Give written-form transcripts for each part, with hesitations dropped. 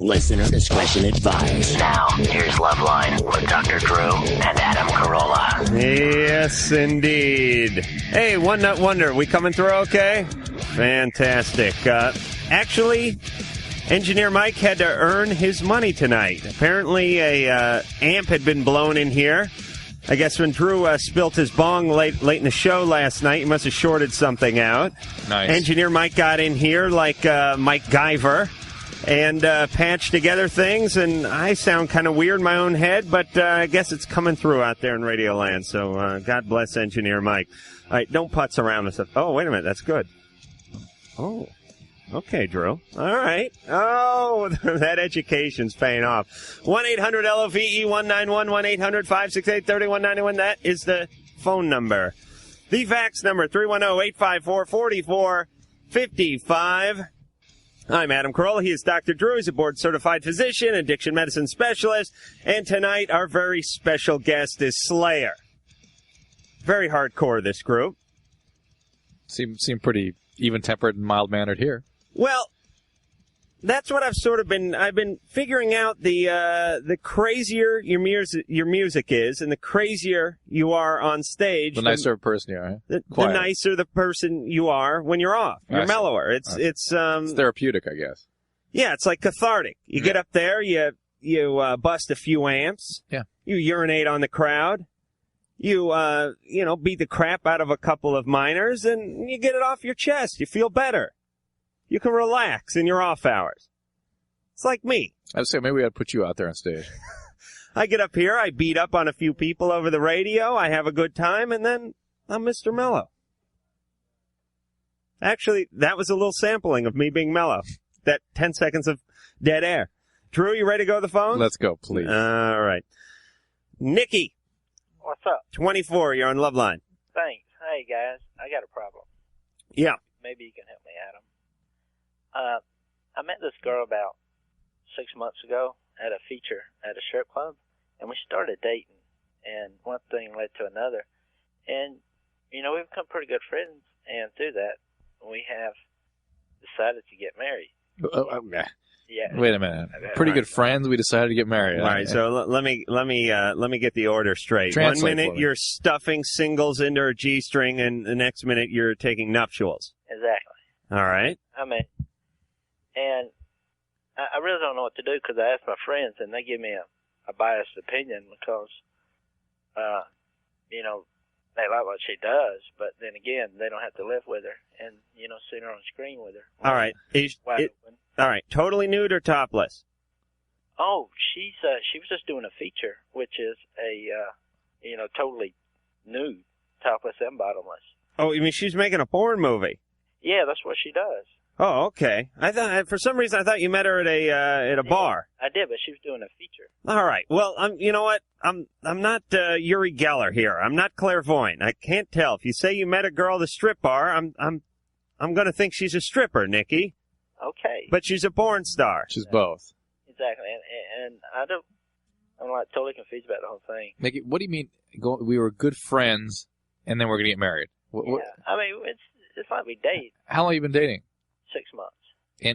Listener discretion advised. Now, here's Loveline with Dr. Drew and Adam Carolla. Yes, indeed. Hey, One Nut Wonder, we coming through okay? Fantastic. Actually, Engineer Mike had to earn his money tonight. Apparently, a amp had been blown in here. I guess when Drew spilt his bong late in the show last night, he must have shorted something out. Nice. Engineer Mike got in here like Mike Guyver and patched together things, and I sound kind of weird in my own head, but I guess it's coming through out there in Radio Land, so God bless Engineer Mike. All right, don't putz around with stuff. Oh, wait a minute, that's good. Oh, okay, Drew. All right. Oh, that education's paying off. 1-800-LOVE, 191 1-800-568-3191. That is the phone number. The fax number, 310-854-4455. I'm Adam Carolla. He is Dr. Drew. He's a board-certified physician, addiction medicine specialist. And tonight, our very special guest is Slayer. Very hardcore, this group. Seem pretty even-tempered and mild-mannered here. Well, that's what I've been figuring out the crazier your music is, and the crazier you are on stage. The nicer a person you are, the nicer the person you are when you're off. You're mellower. It's therapeutic, I guess. Yeah, it's like cathartic. You get up there, you bust a few amps. Yeah. You urinate on the crowd. You beat the crap out of a couple of minors, and you get it off your chest. You feel better. You can relax in your off hours. It's like me. I would say maybe we ought to put you out there on stage. I get up here, I beat up on a few people over the radio, I have a good time, and then I'm Mr. Mellow. Actually, that was a little sampling of me being mellow. That 10 seconds of dead air. Drew, you ready to go to the phone? Let's go, please. All right. Nikki. What's up? 24, you're on Loveline. Thanks. Hey, guys, I got a problem. Yeah. Maybe you can help me, Adam. I met this girl about 6 months ago at a feature at a strip club, and we started dating, and one thing led to another. And, we've become pretty good friends, and through that, we have decided to get married. Yeah. Wait a minute. Pretty good friends. We decided to get married. All right. So let me get the order straight. Translate 1 minute you're stuffing singles into a G-string, and the next minute you're taking nuptials. Exactly. All right. And I really don't know what to do because I asked my friends, and they give me a biased opinion because, they like what she does, but then again, they don't have to live with her and, see her on screen with her. All right. All right. Totally nude or topless? Oh, she was just doing a feature, which is a, totally nude, topless and bottomless. Oh, you mean she's making a porn movie? Yeah, that's what she does. Oh, okay. I thought for some reason I thought you met her at a bar. I did, but she was doing a feature. All right. Well, you know what? I'm not Uri Geller here. I'm not clairvoyant. I can't tell. If you say you met a girl at a strip bar, I'm going to think she's a stripper, Nikki. Okay. But she's a porn star. She's both. Exactly, and I'm like totally confused about the whole thing. Nikki, what do you mean? We were good friends, and then we're going to get married? What? I mean, it's like we date. How long have you been dating? 6 months.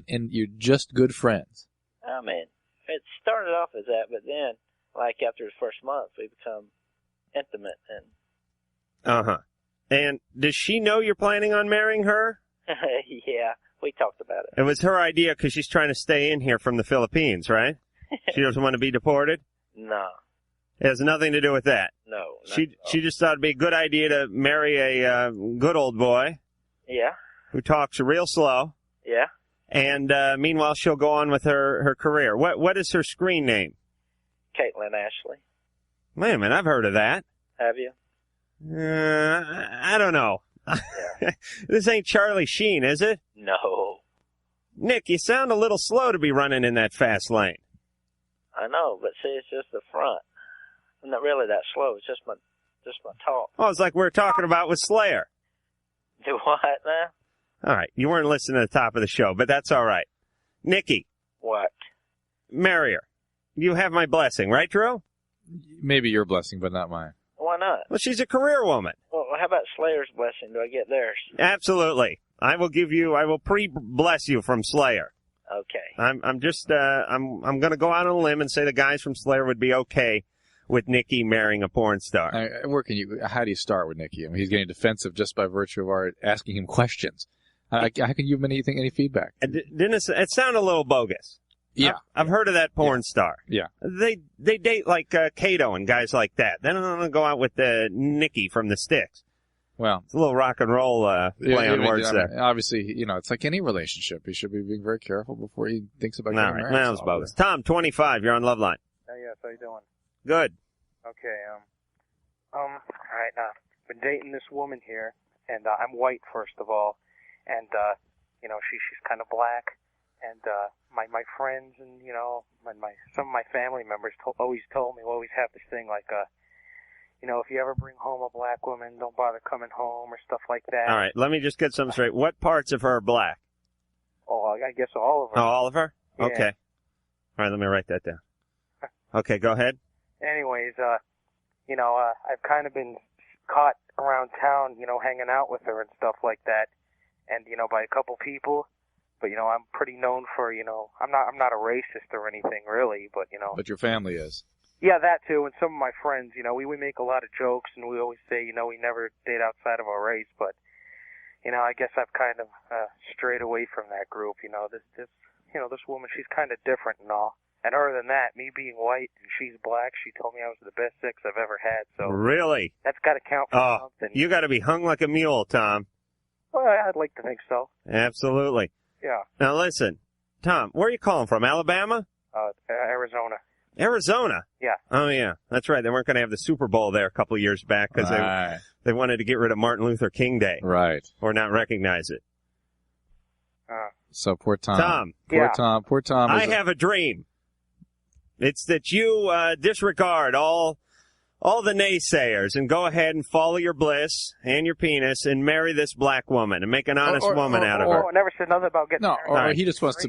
And you're just good friends? I mean, it started off as that, but then, like after the first month, we become intimate and. Uh-huh. And does she know you're planning on marrying her? Yeah, we talked about it. It was her idea because she's trying to stay in here from the Philippines, right? She doesn't want to be deported? No. It has nothing to do with that? No. She just thought it'd be a good idea to marry a good old boy. Yeah. Who talks real slow. Yeah. And meanwhile, she'll go on with her career. What is her screen name? Caitlin Ashley. Wait a minute, I've heard of that. Have you? I don't know. Yeah. This ain't Charlie Sheen, is it? No. Nick, you sound a little slow to be running in that fast lane. I know, but see, it's just the front. I'm not really that slow. It's just my talk. Oh, it's like we were talking about with Slayer. Do what now? All right, you weren't listening to the top of the show, but that's all right. Nikki. What? Marry her. You have my blessing, right, Drew? Maybe your blessing, but not mine. Why not? Well, she's a career woman. Well, how about Slayer's blessing? Do I get theirs? Absolutely. I will pre-bless you from Slayer. Okay. I'm just I'm going to go out on a limb and say the guys from Slayer would be okay with Nikki marrying a porn star. How do you start with Nikki? I mean, he's getting defensive just by virtue of our asking him questions. How can you give him any feedback? Didn't it sound a little bogus? Yeah. I've heard of that porn star. Yeah. They date like Kato and guys like that. They don't go out with Nikki from the Styx. Well, it's a little rock and roll play on words there. Obviously, it's like any relationship. He should be being very careful before he thinks about getting married. That was bogus. Tom, 25, you're on Loveline. Yes, how you doing? Good. Okay, all right, been dating this woman here, and I'm white, first of all, and, she's kind of black, and, my friends and, some of my family members always have this thing like, if you ever bring home a black woman, don't bother coming home or stuff like that. All right, let me just get something straight. What parts of her are black? Oh, I guess all of her. Oh, all of her? Yeah. Okay. All right, let me write that down. Okay, go ahead. Anyways, I've kind of been caught around town, hanging out with her and stuff like that, and, by a couple people, but, I'm pretty known for, I'm not a racist or anything really, but, But your family is. Yeah, that too, and some of my friends, we make a lot of jokes, and we always say, we never date outside of our race, but, I guess I've kind of strayed away from that group, this woman, she's kind of different and all. And other than that, me being white and she's black, she told me I was the best sex I've ever had. So really, that's got to count for something. You got to be hung like a mule, Tom. Well, I'd like to think so. Absolutely. Yeah. Now listen, Tom, where are you calling from? Alabama? Arizona. Arizona? Yeah. Oh yeah, that's right. They weren't going to have the Super Bowl there a couple of years back because they wanted to get rid of Martin Luther King Day, right, or not recognize it. So poor Tom. Tom. Poor Tom. I have a dream. It's that you disregard all the naysayers and go ahead and follow your bliss and your penis and marry this black woman and make an honest woman out of her. I never said nothing about getting married. He just wants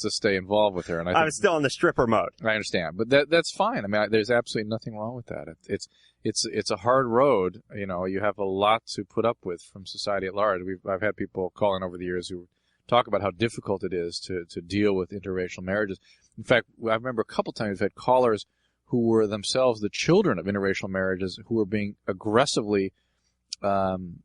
to stay involved with her. And I was still in the stripper mode. I understand, but that's fine. I mean, there's absolutely nothing wrong with that. It's a hard road. You have a lot to put up with from society at large. I've had people call in over the years who talk about how difficult it is to deal with interracial marriages. In fact, I remember a couple times we've had callers who were themselves the children of interracial marriages who were being aggressively guided.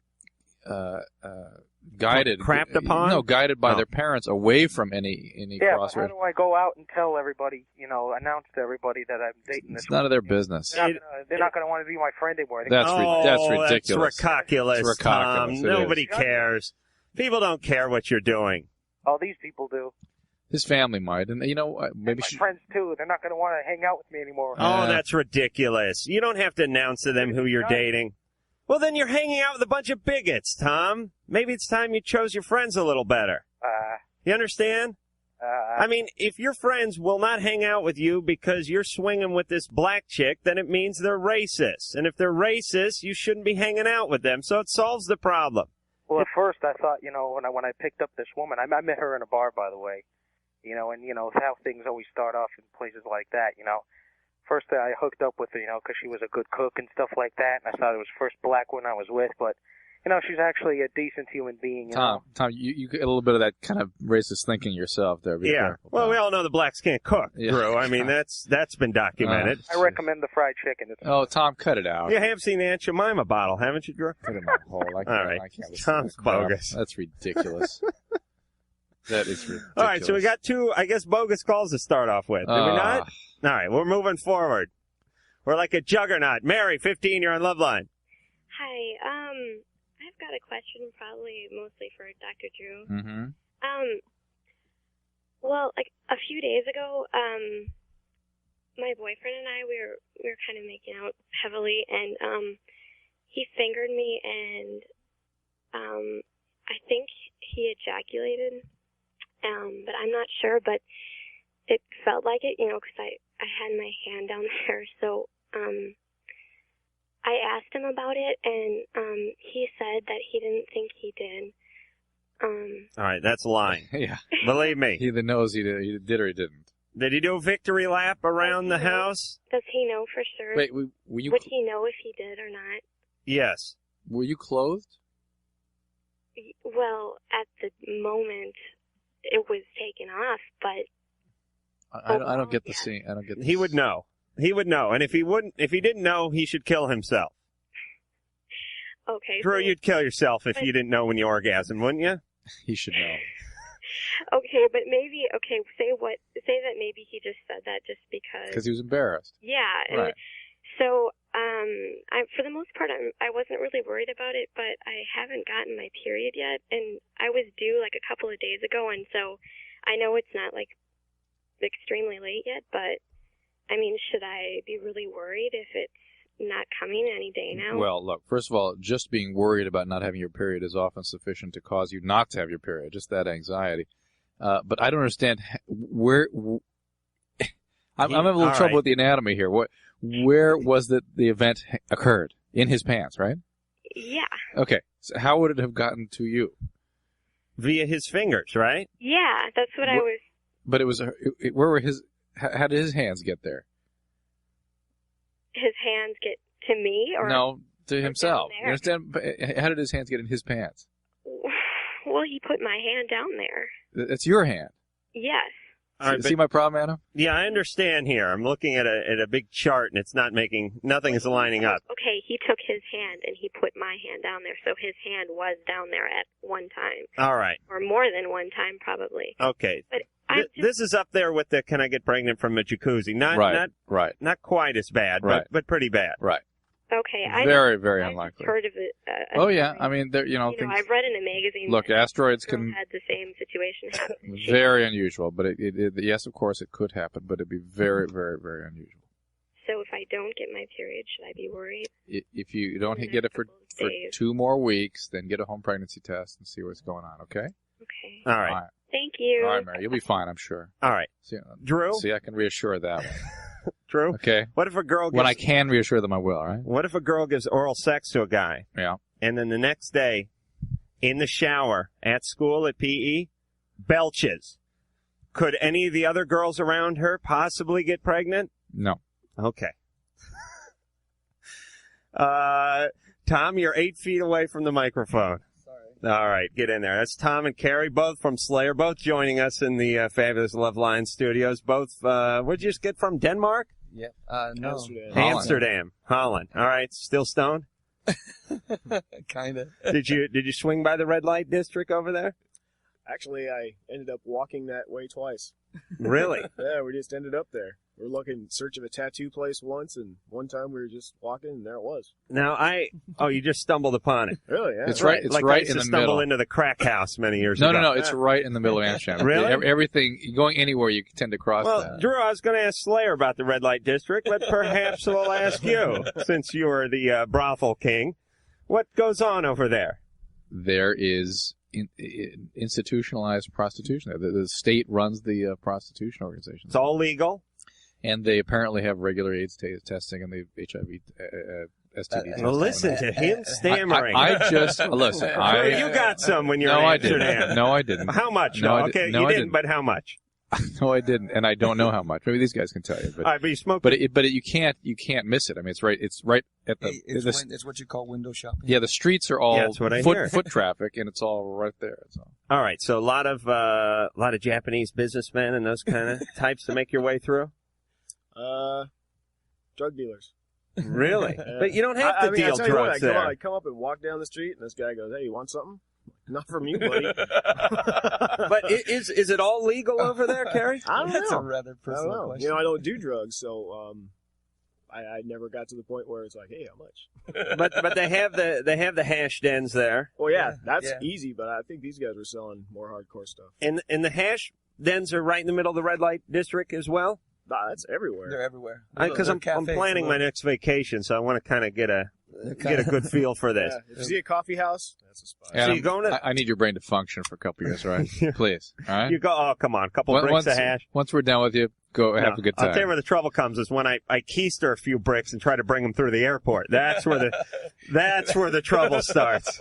Crapped upon? No, guided by their parents away from any cross. How do I go out and tell everybody, announce to everybody that I'm dating this It's none of their business. They're not going to want to be my friend anymore. That's ridiculous. That's ridiculous, Tom. Nobody cares. People don't care what you're doing. Oh, these people do. His family might, and maybe my friends too. They're not going to want to hang out with me anymore. Oh, that's ridiculous. You don't have to announce to them who you're dating. Well, then you're hanging out with a bunch of bigots, Tom. Maybe it's time you chose your friends a little better. You understand? I mean, if your friends will not hang out with you because you're swinging with this black chick, then it means they're racist. And if they're racist, you shouldn't be hanging out with them. So it solves the problem. Well, at first I thought, when I picked up this woman, I met her in a bar, by the way. And how things always start off in places like that, First I hooked up with her, because she was a good cook and stuff like that, and I thought it was the first black one I was with, but, she's actually a decent human being, Tom, you get a little bit of that kind of racist thinking yourself there. Be careful, well, Tom. we all know the blacks can't cook, Drew. I mean, that's been documented. I recommend the fried chicken. Tom, cut it out. You have seen the Aunt Jemima bottle, haven't you, Drew? Put it in my hole. All right. I can't listen Tom's to that crap. bogus. That's ridiculous. That is ridiculous. All right, so we got two, I guess, bogus calls to start off with. Did we not? All right, we're moving forward. We're like a juggernaut. Mary, 15, you're on Loveline. Hi, I've got a question, probably mostly for Dr. Drew. Mm-hmm. Well, like a few days ago, my boyfriend and I, we were kind of making out heavily, and he fingered me, and I think he ejaculated, but I'm not sure, but it felt like it, because I had my hand down there, so I asked him about it, and he said that he didn't think he did. All right, that's lying. Yeah. Believe me. He either knows he did or he didn't. Did he do a victory lap around the house? Does he know for sure? Wait, were you? Would he know if he did or not? Yes. Were you clothed? Well, at the moment, it was taken off, but I don't get the scene. I don't get. He would know. He would know, and if he didn't know, he should kill himself. Okay. Drew, so, you'd kill yourself if you didn't know when you orgasm, wouldn't you? He should know. Okay, but maybe say that maybe he just said that just because He was embarrassed. Yeah, and Right. so for the most part I wasn't really worried about it, but I haven't gotten my period yet, and I was due like a couple of days ago, and so I know it's not like extremely late yet, but I mean, should I be really worried if it's not coming any day now? Well, look, first of all, just being worried about not having your period is often sufficient to cause you not to have your period, just that anxiety. But I don't understand where... I'm having a little trouble with the anatomy here. Where was the event occurred? In his pants, right? Yeah. Okay, so how would it have gotten to you? Via his fingers, right? Yeah, that's what I was... But it was... Where were his... How did his hands get there? His hands get to me, or No, to himself. down You understand? How did his hands get in his pants? Well, he put my hand down there. That's your hand. Yes. All right, See my problem, Adam? Yeah, I understand here. I'm looking at a big chart, and it's not nothing is lining up. Okay, he took his hand and he put my hand down there, so his hand was down there at one time. All right. Or more than one time, probably. Okay. But this is up there with the "Can I get pregnant from a jacuzzi?" Not quite as bad, Right. but pretty bad. Right. Okay, Very, very I've unlikely. heard of it. Oh yeah, I mean, there, things. I've read in a magazine. Look, that asteroids girl can. had the same situation happen. Very unusual, but yes, of course, it could happen, but it'd be very, very, very unusual. So if I don't get my period, should I be worried? If you don't get it for 2 more weeks, then get a home pregnancy test and see what's going on. Okay. Okay. All right. Thank you. All right, Mary, you'll be fine, I'm sure. All right. Drew? See, I can reassure that one. Drew? Okay. What if a girl gives... When I can reassure them, I will, all right? What if a girl gives oral sex to a guy? Yeah. And then the next day, in the shower, at school, at PE, belches. Could any of the other girls around her possibly get pregnant? No. Okay. Tom, you're 8 feet away from the microphone. All right, get in there. That's Tom and Carrie, both from Slayer, both joining us in the fabulous Loveline studios. Both, where'd you just get from? Denmark? Yep. No. Amsterdam. Holland. All right, still stoned? Kind of. Did you swing by the red light district over there? Actually, I ended up walking that way twice. Really? Yeah, we just ended up there. We were looking in search of a tattoo place once, and one time we were just walking, and there it was. Now, you just stumbled upon it. Really? Yeah. It's right. It's like right I used in to the stumble middle. into the crack house many years ago. No. It's right in the middle of Amsterdam. Really? Everything, going anywhere, you tend to cross Well, that. Drew, I was going to ask Slayer about the red light district, but perhaps we'll ask you, since you are the brothel king. What goes on over there? There is institutionalized prostitution. The state runs the prostitution organization. It's all legal. And they apparently have regular AIDS testing and the HIV, STD testing. Well, listen to him stammering. Listen. You got some when you're in Amsterdam. Didn't. No, I didn't. How much? No, okay, no, you I didn't, didn't. but how much? No, I didn't, and I don't know how much. Maybe these guys can tell you. But, all right, but you smoked. But you can't miss it. I mean, it's right at the. It's what you call window shopping. Yeah, the streets are all that's what I hear. foot traffic, and it's all right there. So. All right, so a lot of Japanese businessmen and those kind of types to make your way through. Drug dealers. Really? But you don't have to deal drugs there. I come up and walk down the street, and this guy goes, "Hey, you want something?" Not from you, buddy. But is it all legal over there, Carrie? I don't know. That's a rather personal question. You know, I don't do drugs, so I never got to the point where it's like, hey, how much? but they have the hash dens there. Well, yeah, that's easy, but I think these guys are selling more hardcore stuff. And the hash dens are right in the middle of the red light district as well? Nah, that's everywhere. They're everywhere. Because I'm planning my next vacation, so I want to kind of get a good feel for this. Yeah, if you see a coffee house, that's a spot. Adam, so you going to? I need your brain to function for a couple years, right? Please, all right. You go. Oh, come on, a couple bricks of hash. Once we're done with you, go have a good time. I'll tell you where the trouble comes is when I keister a few bricks and try to bring them through the airport. That's where the trouble starts.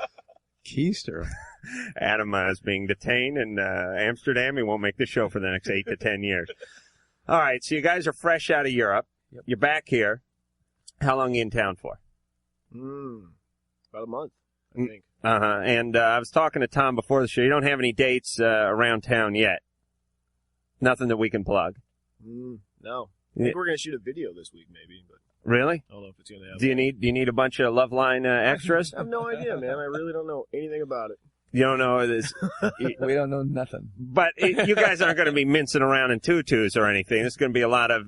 Keister. Adam is being detained in Amsterdam. He won't make the show for the next 8 to 10 years. All right, so you guys are fresh out of Europe. Yep. You're back here. How long are you in town for? About a month. I think. Uh-huh. And I was talking to Tom before the show. You don't have any dates around town yet? Nothing that we can plug? No. I think we're going to shoot a video this week, maybe. But really? I don't know if it's going to happen. Do you need a bunch of Loveline extras? I have no idea, man. I really don't know anything about it. You don't know this? We don't know nothing. But you guys aren't going to be mincing around in tutus or anything. It's going to be a lot of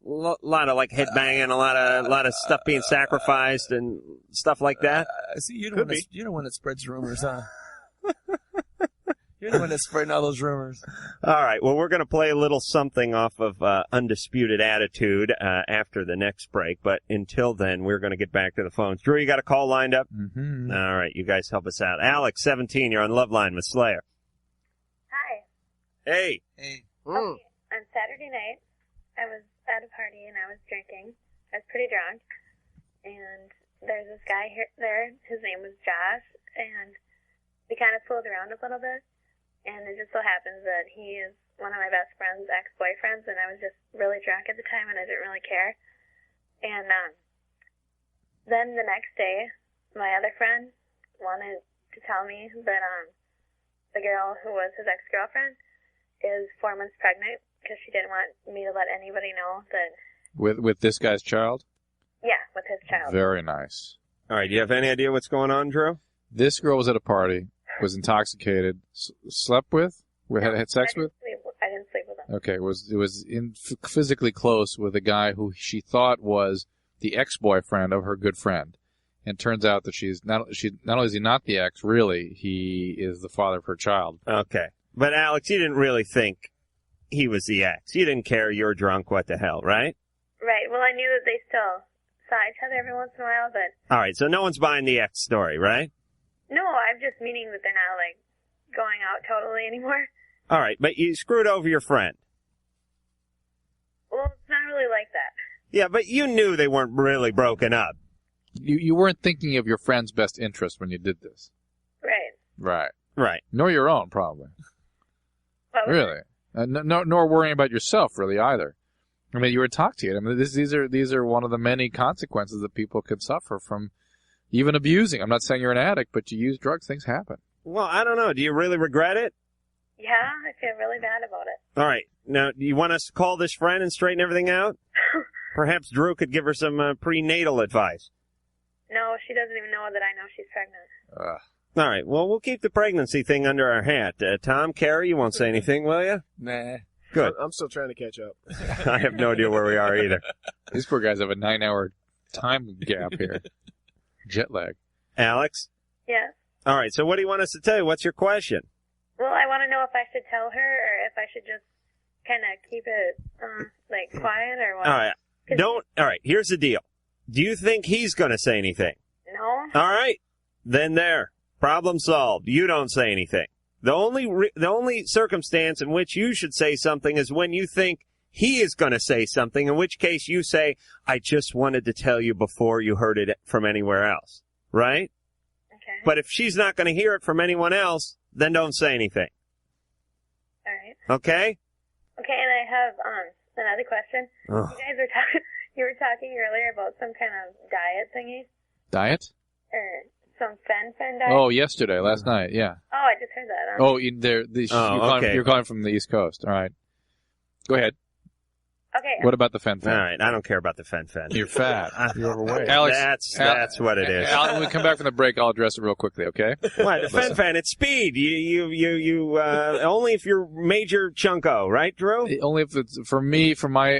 like headbanging, a lot of stuff being sacrificed and stuff like that. See, you're the one that spreads rumors, huh? You're the one that's spreading all those rumors. All right. Well, we're going to play a little something off of Undisputed Attitude after the next break. But until then, we're going to get back to the phones. Drew, you got a call lined up? Mm-hmm. All right. You guys help us out. Alex, 17, you're on Loveline with Slayer. Hi. Hey. Okay. On Saturday night, I was at a party and I was drinking. I was pretty drunk. And there's this guy there. His name was Josh. And we kind of fooled around a little bit. And it just so happens that he is one of my best friend's ex-boyfriends, and I was just really drunk at the time, and I didn't really care. And then the next day, my other friend wanted to tell me that the girl who was his ex-girlfriend is 4 months pregnant because she didn't want me to let anybody know that... With this guy's child? Yeah, with his child. Very nice. All right. Do you have any idea what's going on, Drew? This girl was at a party, was intoxicated, slept with, had sex with? I didn't sleep with him. Okay, was physically close with a guy who she thought was the ex-boyfriend of her good friend, and turns out that not only is he not the ex, really, he is the father of her child. Okay, but Alex, you didn't really think he was the ex. You didn't care. You're drunk. What the hell, right? Right. Well, I knew that they still saw each other every once in a while, but... All right, so no one's buying the ex story, right? No, I'm just meaning that they're not, like, going out totally anymore. All right, but you screwed over your friend. Well, it's not really like that. Yeah, but you knew they weren't really broken up. You weren't thinking of your friend's best interest when you did this. Right. Right. Nor your own, probably. Really. Nor worrying about yourself, really, either. I mean, you were intoxicated. I mean, these are one of the many consequences that people can suffer from even abusing. I'm not saying you're an addict, but you use drugs, things happen. Well, I don't know. Do you really regret it? Yeah, I feel really bad about it. All right. Now, do you want us to call this friend and straighten everything out? Perhaps Drew could give her some prenatal advice. No, she doesn't even know that I know she's pregnant. All right. Well, we'll keep the pregnancy thing under our hat. Tom, Carrie, you won't say anything, will you? Nah. Good. I'm still trying to catch up. I have no idea where we are either. These poor guys have a 9-hour time gap here. Jet lag. Alex? Yes. All right. So what do you want us to tell you? What's your question? Well, I want to know if I should tell her or if I should just kind of keep it, quiet or what. All right. All right. Here's the deal. Do you think he's going to say anything? No. All right. Then there. Problem solved. You don't say anything. The only circumstance in which you should say something is when you think he is going to say something, in which case you say, I just wanted to tell you before you heard it from anywhere else. Right? Okay. But if she's not going to hear it from anyone else, then don't say anything. All right. Okay? Okay, and I have another question. Oh. You were talking earlier about some kind of diet thingy. Diet? Or some fen diet. Oh, yesterday, last night, yeah. Oh, I just heard that. Oh, you're calling from the East Coast. All right. Go ahead. Okay. What about the fen? All right, I don't care about the fen. You're fat. You're overweight. Alex, that's what it is. Alex, when we come back from the break, I'll address it real quickly, okay? What? The fen, it's speed. You only if you're major chunko, right, Drew? Only if it's, for my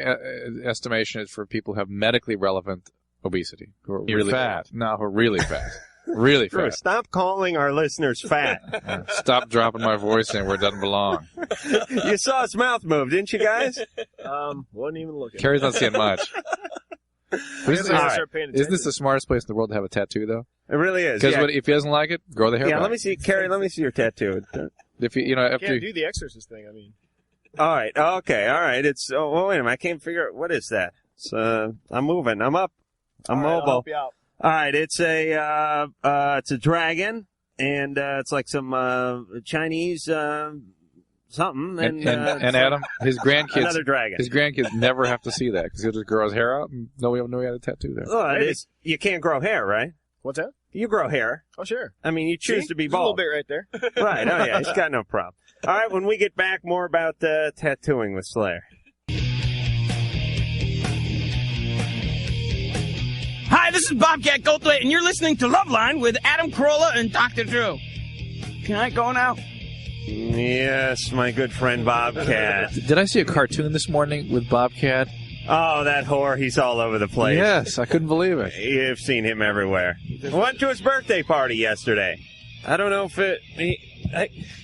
estimation, it's for people who have medically relevant obesity. Who are really fat. No, who are really fat. Really fat. Drew, stop calling our listeners fat. Stop dropping my voice in where it doesn't belong. You saw his mouth move, didn't you guys? Wasn't even looking. Carrie's not seeing much. Isn't this the smartest place in the world to have a tattoo, though? It really is. Because if he doesn't like it, grow the hair back. Let me see, Carrie. Let me see your tattoo. If you can't do the exorcist thing. I mean. All right. Okay. All right. It's. Oh, well, wait a minute. I can't figure out what is that. I'm moving. I'm up. I'm mobile. I'll help you out. All right, it's a dragon, and it's like some Chinese something. And Adam, his grandkids, another dragon. His grandkids never have to see that because he'll just grow his hair out, and nobody will know he had a tattoo there. Oh, you can't grow hair, right? What's that? You grow hair. Oh, sure. I mean, you choose See? to be There's a little bald. bit right there. Right. Oh, yeah. He's got no problem. All right. When we get back, more about tattooing with Slayer. Hi, this is Bobcat Goldthwait, and you're listening to Loveline with Adam Carolla and Dr. Drew. Can I go now? Yes, my good friend Bobcat. Did I see a cartoon this morning with Bobcat? Oh, that whore. He's all over the place. Yes, I couldn't believe it. You've seen him everywhere. Went to his birthday party yesterday. I don't know if it...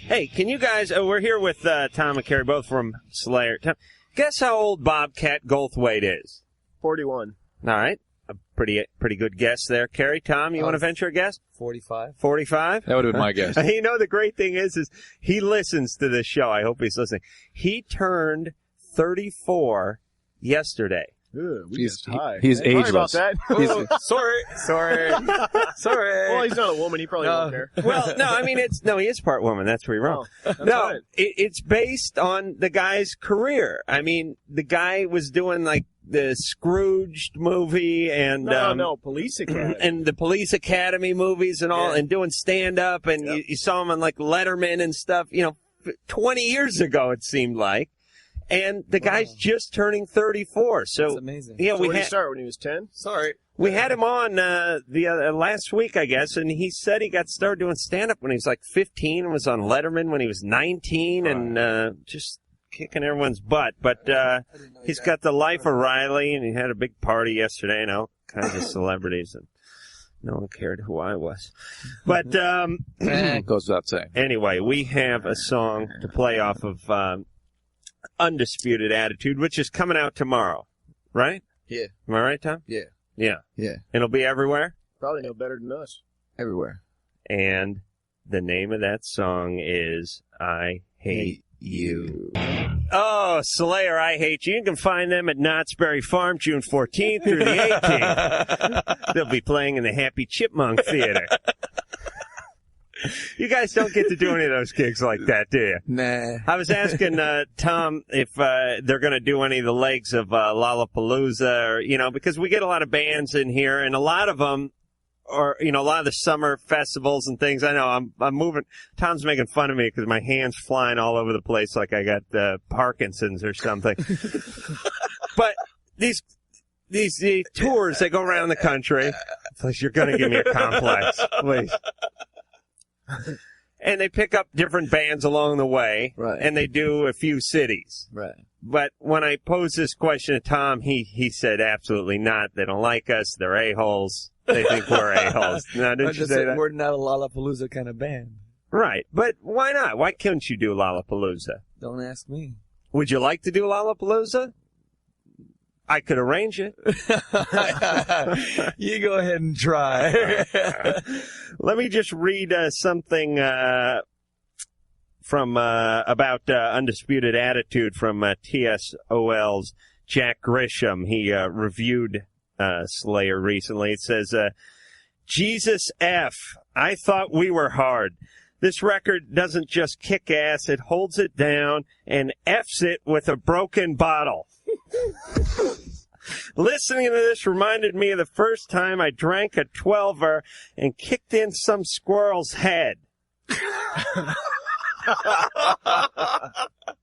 Hey, can you guys... we're here with Tom and Carrie, both from Slayer. Tom, guess how old Bobcat Goldthwait is? 41. All right. A pretty good guess there, Carrie. Tom, you want to venture a guess? 45. 45? That would have been my guess. You know, the great thing is he listens to this show. I hope he's listening. He turned 34 yesterday. Ooh, He's Sorry ageless. about that. Sorry. Well, he's not a woman. He probably won't care. Well, no, I mean, he is part woman. That's where you're wrong. Oh, that's No, fine. it's based on the guy's career. I mean, the guy was doing like the Scrooged movie and No, Police Academy. and the Police Academy movies and all, and doing stand up, and you saw him on like Letterman and stuff. 20 years ago it seemed like. And the guy's just turning 34. So That's amazing. Yeah, So when did he start? When he was 10? Sorry. we had him on the last week, I guess, and he said he got started doing stand-up when he was like 15 and was on Letterman when he was 19 and just kicking everyone's butt. But he's got the life of Riley, and he had a big party yesterday, and all kinds of celebrities, and no one cared who I was. But goes without saying. Anyway, we have a song to play off of Undisputed Attitude, which is coming out tomorrow, right? Yeah. Am I right, Tom? Yeah. Yeah. Yeah. It'll be everywhere? Probably no better than us. Everywhere. And the name of that song is I Hate You. Oh, Slayer, I Hate You. You can find them at Knott's Berry Farm June 14th through the 18th. They'll be playing in the Happy Chipmunk Theater. You guys don't get to do any of those gigs like that, do you? Nah. I was asking Tom if they're going to do any of the legs of Lollapalooza, or, because we get a lot of bands in here, and a lot of them are, a lot of the summer festivals and things. I know I'm moving. Tom's making fun of me because my hand's flying all over the place like I got Parkinson's or something. But these tours, they go around the country. Please, you're going to give me a complex, please. And they pick up different bands along the way, right, and they do a few cities. Right. But when I posed this question to Tom, he said absolutely not. They don't like us. They're a-holes. They think we're a-holes. Now, didn't you say that? We're not a Lollapalooza kind of band. Right. But why not? Why couldn't you do Lollapalooza? Don't ask me. Would you like to do Lollapalooza? I could arrange it. You go ahead and try. Let me just read something from about Undisputed Attitude from TSOL's Jack Grisham. He reviewed Slayer recently. It says, Jesus F. I thought we were hard. This record doesn't just kick ass, it holds it down and F's it with a broken bottle. Listening to this reminded me of the first time I drank a 12er and kicked in some squirrel's head.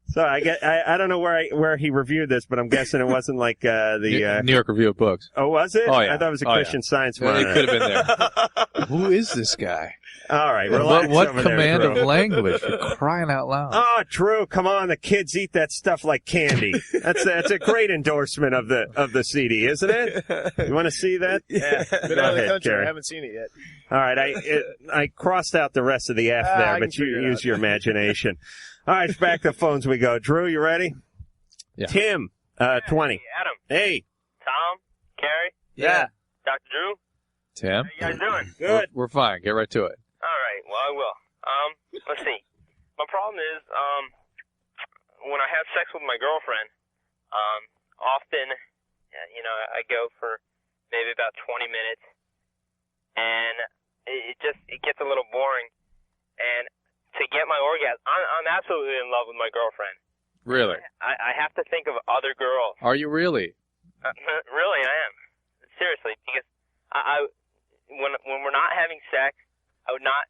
So I don't know where he reviewed this, but I'm guessing it wasn't like the New York Review of Books. Oh, was it? Oh, yeah. I thought it was a Christian Science one. It could have been there. Who is this guy? All right, relax What over command there, Drew. of language? You're crying out loud. Oh, Drew, come on! The kids eat that stuff like candy. That's a great endorsement of the CD, isn't it? You want to see that? Yeah. Been Go out of the ahead, country. Jerry. I haven't seen it yet. All right, I crossed out the rest of the F I there, can but you figure it use out. your imagination. All right, back to the phones we go. Drew, you ready? Yeah. Tim, 20. Hey, Adam. Hey. Tom. Carrie. Yeah. Dr. Drew. Tim? How you guys doing? Good. We're fine. Get right to it. All right. Well, I will. Let's see. My problem is, when I have sex with my girlfriend, often, I go for maybe about 20 minutes, and it gets a little boring. And to get my orgasm, I'm absolutely in love with my girlfriend. Really? I have to think of other girls. Are you really? Really, I am. Seriously, because when we're not having sex, I would not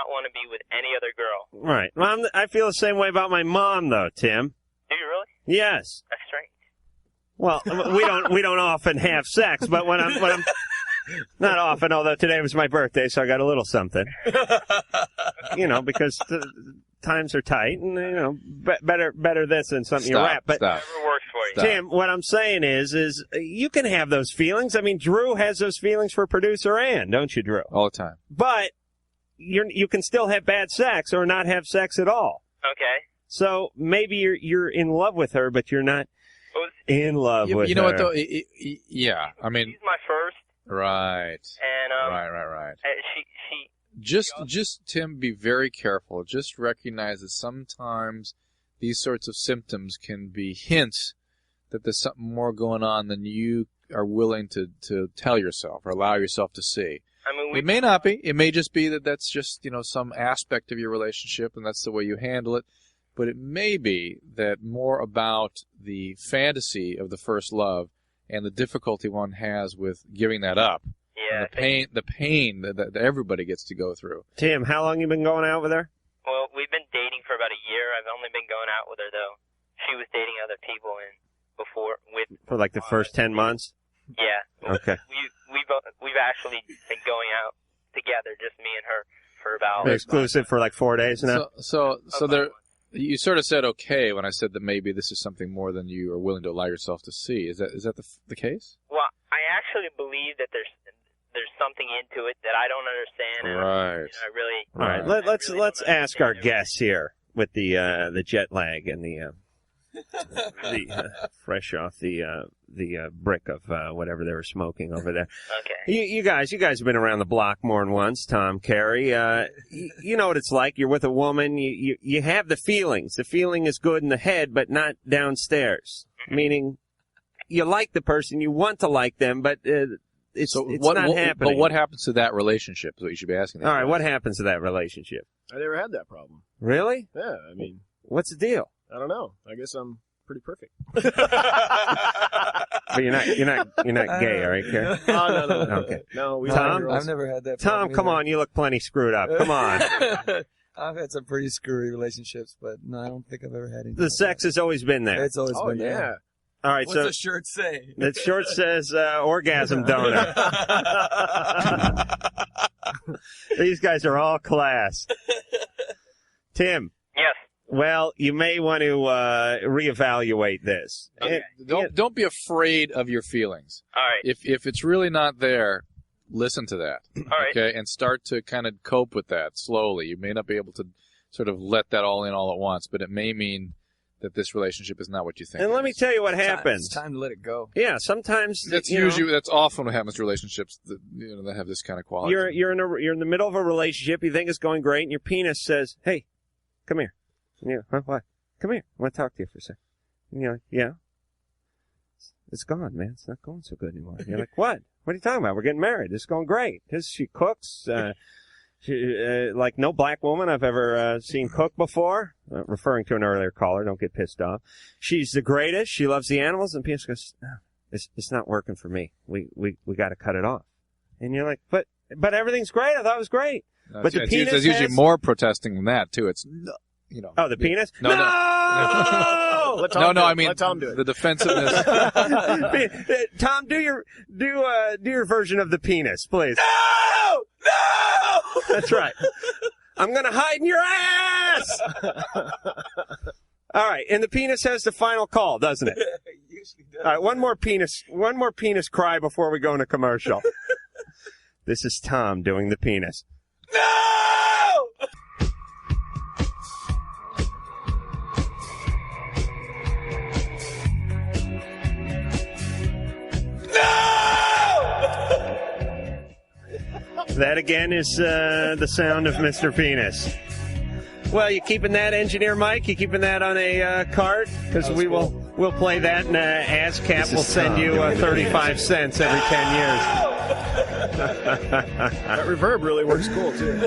want to be with any other girl. Right. Well, I feel the same way about my mom, though, Tim. Do you really? Yes. That's strange. Well, we don't often have sex, but when I'm not often, although today was my birthday, so I got a little something. Because times are tight, and better this than something you wrap. But whatever works for you. Tim, what I'm saying is you can have those feelings. I mean, Drew has those feelings for producer Ann, don't you, Drew? All the time. But you can still have bad sex or not have sex at all. Okay. So maybe you're in love with her, but you're not in love with her. You know what, though? Yeah. I mean, she's my first. Right. And right. She Just Tim, be very careful. Just recognize that sometimes these sorts of symptoms can be hints that there's something more going on than you are willing to tell yourself or allow yourself to see. I mean, it may not be. It may just be that's just some aspect of your relationship and that's the way you handle it. But it may be that more about the fantasy of the first love and the difficulty one has with giving that up. Yeah. And the pain that everybody gets to go through. Tim, how long you been going out with her? Well, we've been dating for about a year. I've only been going out with her, though. She was dating other people For like the first 10 months? Yeah. Okay. We've actually been going out together, just me and her, for about... Exclusive for like 4 days now? So there... You sort of said okay when I said that maybe this is something more than you are willing to allow yourself to see. Is that the case? Well, I actually believe that there's something into it that I don't understand. And Right. I really. All right. Let's ask our guests here with the jet lag and the fresh off the brick of whatever they were smoking over there. Okay. You guys have been around the block more than once, Tom, Carrie. You know what it's like. You're with a woman. You have the feelings. The feeling is good in the head, but not downstairs. Meaning, you like the person, you want to like them, but it's not happening. But what happens to that relationship? Is what you should be asking. All right. What happens to that relationship? I never had that problem. Really? Yeah. I mean, what's the deal? I don't know. I guess I'm pretty perfect. But you're not gay, are you, Carrie? Oh, no. Okay. No, Tom, I've never had that. Tom, come on, you look plenty screwed up. Come on. I've had some pretty screwy relationships, but no, I don't think I've ever had any. The sex has always been there. It's always been there. Yeah. All right, What's so the shirt say? that shirt says orgasm donor. These guys are all class. Tim. Yes. Well, you may want to reevaluate this. Don't be afraid of your feelings. All right. If it's really not there, listen to that. All right. Okay, and start to kind of cope with that slowly. You may not be able to sort of let that all in all at once, but it may mean that this relationship is not what you think. And let me tell you what happens. It's time to let it go. Yeah, sometimes that's often what happens to relationships that that have this kind of quality. You're in the middle of a relationship. You think it's going great, and your penis says, "Hey, come here." And you're, huh, what? Come here. I want to talk to you for a second. And you're like, yeah. It's gone, man. It's not going so good anymore. And you're like, what? What are you talking about? We're getting married. It's going great. She cooks. Like no black woman I've ever seen cook before. Referring to an earlier caller. Don't get pissed off. She's the greatest. She loves the animals. And penis goes, no, it's not working for me. We got to cut it off. And you're like, but everything's great. I thought it was great. But the penis there's usually more protesting than that too. It's Oh, the penis? No! Let Tom I mean let Tom do it. The defensiveness. Tom, do your version of the penis, please. No! That's right. I'm gonna hide in your ass. All right, and the penis has the final call, doesn't it? Usually does. All right, one more penis cry before we go into commercial. This is Tom doing the penis. No! That again is the sound of Mr. Penis. Well, you keeping that, Engineer Mike? You keeping that on a cart? Because we'll play that, and ASCAP will send you 35 cents every 10 years. That reverb really works cool, too.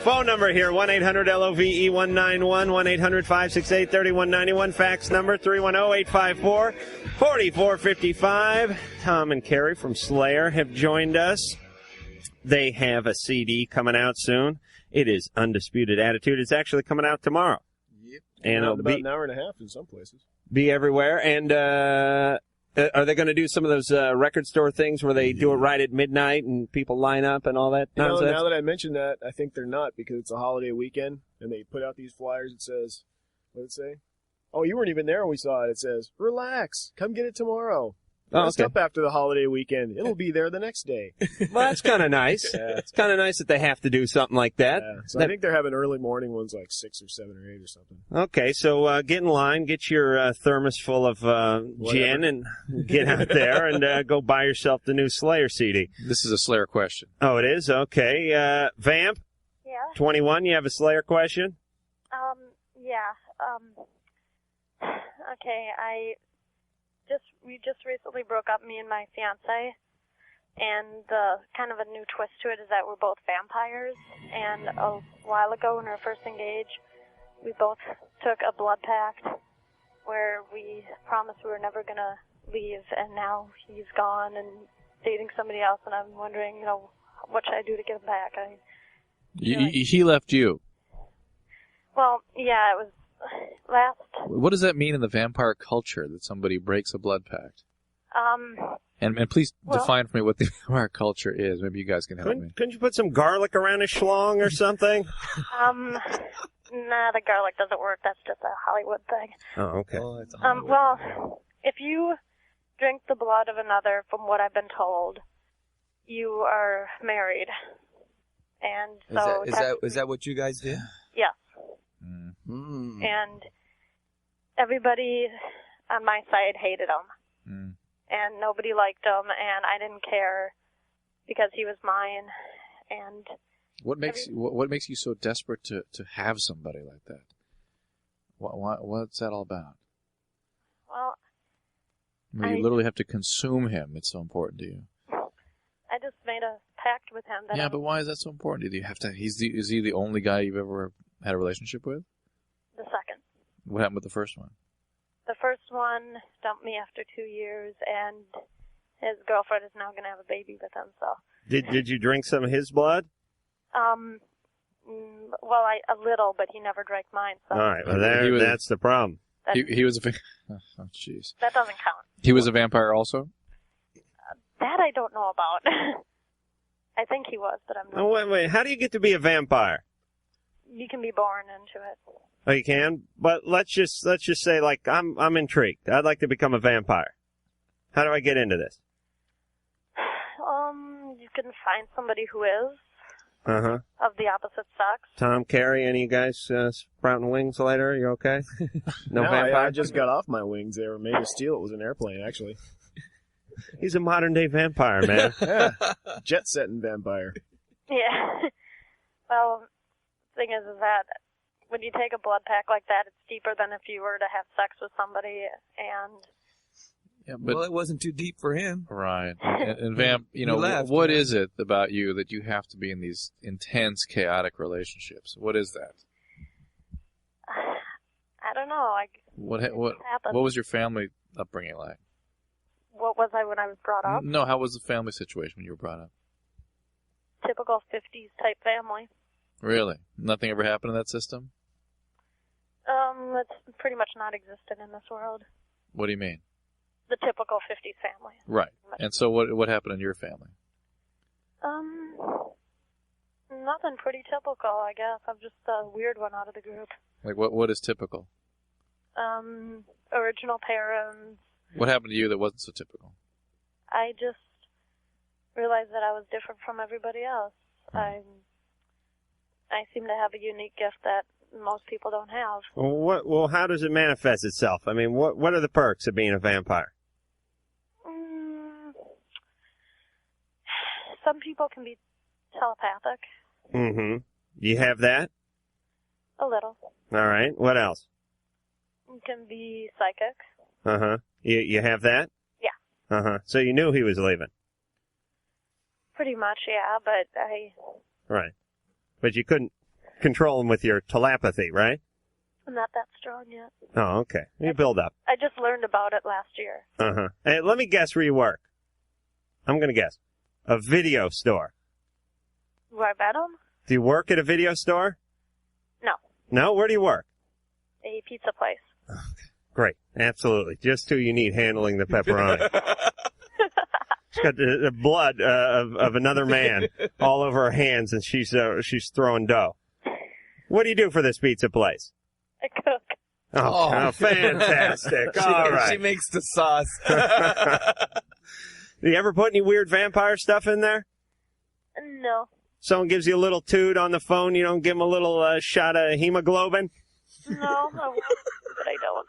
Phone number here, 1-800-LOVE-191, 1-800-568-3191. Fax number, 310-854-4455. Tom and Carrie from Slayer have joined us. They have a CD coming out soon. It is Undisputed Attitude. It's actually coming out tomorrow. Yep. And it'll about be an hour and a half in some places. Be everywhere. And are they going to do some of those record store things where they do it right at midnight and people line up and all that nonsense? Now that I mentioned that, I think they're not, because it's a holiday weekend, and they put out these flyers. It says, what did it say? Oh, you weren't even there when we saw it. It says, relax, come get it tomorrow. Rest up after the holiday weekend. It'll be there the next day. Well, that's kind of nice. Yeah. It's kind of nice that they have to do something like that. Yeah. So I think they're having early morning ones like 6 or 7 or 8 or something. Okay, so get in line, get your thermos full of gin, and get out there and go buy yourself the new Slayer CD. This is a Slayer question. Oh, it is? Okay. Vamp? Yeah? 21, you have a Slayer question? Yeah. Okay, we just recently broke up, me and my fiance, and kind of a new twist to it is that we're both vampires, and a while ago when we were first engaged, we both took a blood pact where we promised we were never going to leave, and now he's gone and dating somebody else, and I'm wondering, what should I do to get him back? He left you. Well, yeah, it was last... What does that mean in the vampire culture, that somebody breaks a blood pact? And please define for me what the vampire culture is. Maybe you guys can help me. Couldn't you put some garlic around his schlong or something? Nah, the garlic doesn't work. That's just a Hollywood thing. Oh, okay. Well, if you drink the blood of another, from what I've been told, you are married. And so... Is that what you guys did? Yes. Mm. And everybody on my side hated him. And nobody liked him, and I didn't care because he was mine. And what makes you so desperate to have somebody like that? What's that all about? Well, you literally have to consume him. It's so important to you. I just made a pact with him. That but why is that so important? Do you have to? Is he the only guy you've ever had a relationship with? The second. What happened with the first one? The first one dumped me after 2 years, and his girlfriend is now going to have a baby with him. So. Did you drink some of his blood? Well, a little, but he never drank mine. So. All right, well, that's the problem. He was a... Oh, jeez. That doesn't count. He was a vampire also? That I don't know about. I think he was, but I'm not. Oh, wait. How do you get to be a vampire? You can be born into it. Oh, you can? But let's just say, like, I'm intrigued. I'd like to become a vampire. How do I get into this? You can find somebody who is. Uh-huh. Of the opposite sex. Tom, Carrie, any of you guys sprouting wings later? You okay? No vampire? I just got off my wings. They were made of steel. It was an airplane, actually. He's a modern-day vampire, man. Yeah. Jet-setting vampire. Yeah. Well, the thing is that when you take a blood pack like that, it's deeper than if you were to have sex with somebody, and... Yeah, but, well, it wasn't too deep for him. Right. And Vamp, what is it about you that you have to be in these intense, chaotic relationships? What is that? I don't know. What was your family upbringing like? What was I when I was brought up? No, how was the family situation when you were brought up? Typical 50s type family. Really? Nothing ever happened in that system? It's pretty much not existent in this world. What do you mean? The typical 50s family. Right. And so what happened in your family? Nothing, pretty typical, I guess. I'm just a weird one out of the group. Like what is typical? Original parents. What happened to you that wasn't so typical? I just realized that I was different from everybody else. I seem to have a unique gift that most people don't have. Well, how does it manifest itself? I mean, what are the perks of being a vampire? Some people can be telepathic. Mm-hmm. You have that? A little. All right. What else? You can be psychic. Uh-huh. You have that? Yeah. Uh-huh. So you knew he was leaving? Pretty much, yeah, but Right. But you couldn't control them with your telepathy, right? I'm not that strong yet. Oh, okay. You build up. I just learned about it last year. Uh-huh. Hey, let me guess where you work. I'm going to guess. A video store. Where I bet 'em? Do you work at a video store? No. No? Where do you work? A pizza place. Great. Absolutely. Just who you need handling the pepperoni. She's got the blood of another man all over her hands, and she's throwing dough. What do you do for this pizza place? I cook. Oh, fantastic. All right. She makes the sauce. Do you ever put any weird vampire stuff in there? No. Someone gives you a little toot on the phone, you don't give them a little shot of hemoglobin? No, I won't, but I don't.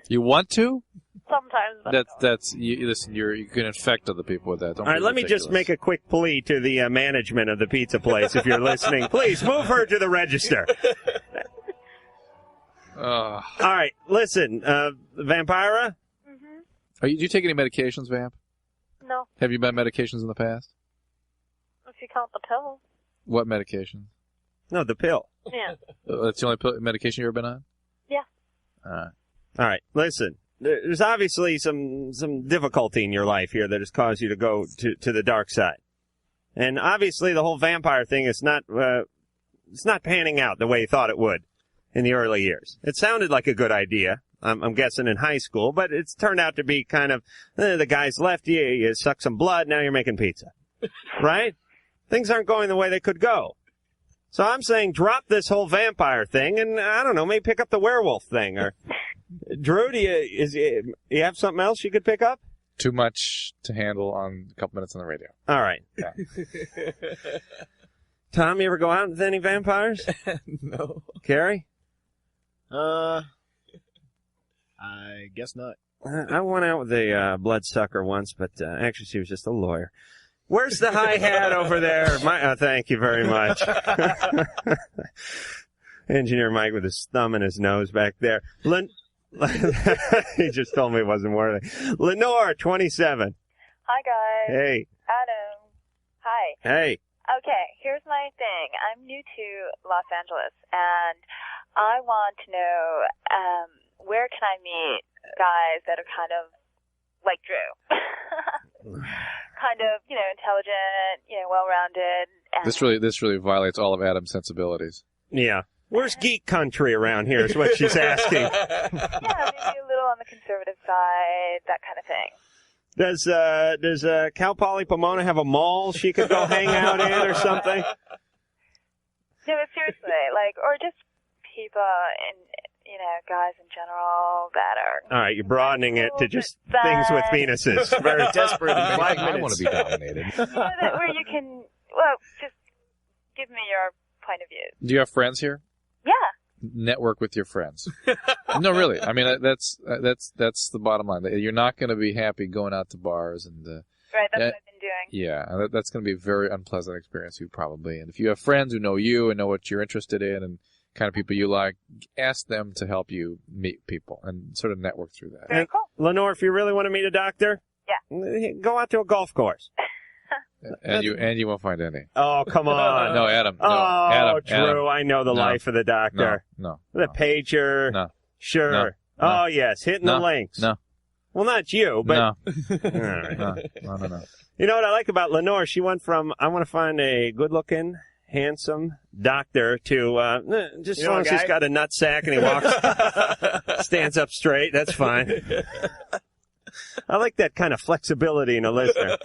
You want to? Sometimes, but That's you. Listen, you can infect other people with that. Don't All right, let me just make a quick plea to the management of the pizza place. If you're listening, please move her to the register. All right, listen, Vampira? Do you take any medications, Vamp? no. Have you been on medications in the past? If you count the pill. What medication? No, the pill. Yeah. That's the only medication you've ever been on? Yeah. All right, listen. There's obviously some difficulty in your life here that has caused you to go to the dark side. And obviously the whole vampire thing is not it's not panning out the way you thought it would in the early years. It sounded like a good idea, I'm guessing in high school, but it's turned out to be kind of, the guy's left you, you suck some blood, now you're making pizza. Right? Things aren't going the way they could go. So I'm saying drop this whole vampire thing and, I don't know, maybe pick up the werewolf thing. Or Drew, do you have something else you could pick up? Too much to handle on a couple minutes on the radio. All right. Yeah. Tom, you ever go out with any vampires? No. Carrie? I guess not. I went out with a bloodsucker once, but actually she was just a lawyer. Where's the hi-hat over there? Thank you very much. Engineer Mike with his thumb in his nose back there. He just told me it wasn't worthy. Lenore, 27. Hi, guys. Hey. Adam. Hi. Hey. Okay, here's my thing. I'm new to Los Angeles, and I want to know where can I meet guys that are kind of like Drew? Kind of, intelligent, well-rounded. And This really violates all of Adam's sensibilities. Yeah. Where's geek country around here is what she's asking. yeah, maybe a little on the conservative side, that kind of thing. Does Cal Poly Pomona have a mall she could go hang out in or something? No, but seriously, or just people and, guys in general that are... All right, you're broadening it to just things with penises. Very desperate in 5 minutes. I want to be dominated. Where you can, just give me your point of view. Do you have friends here? Yeah. Network with your friends. No, really. I mean, that's the bottom line. You're not going to be happy going out to bars and. Right, that's what I've been doing. Yeah, that's going to be a very unpleasant experience for you probably. And if you have friends who know you and know what you're interested in and kind of people you like, ask them to help you meet people and sort of network through that. Very cool. Lenore, if you really want to meet a doctor, go out to a golf course. And you won't find any. Oh, come on. No, Adam. No, oh, Adam, Drew, Adam. I know the life of the doctor. No. The pager. No. Sure. No. Oh, yes, hitting the links. No. Well, not you, but... No. All right. No. You know what I like about Lenore? She went from, I want to find a good-looking, handsome doctor to, just as long as he's got a nut sack and he walks, stands up straight, that's fine. I like that kind of flexibility in a listener.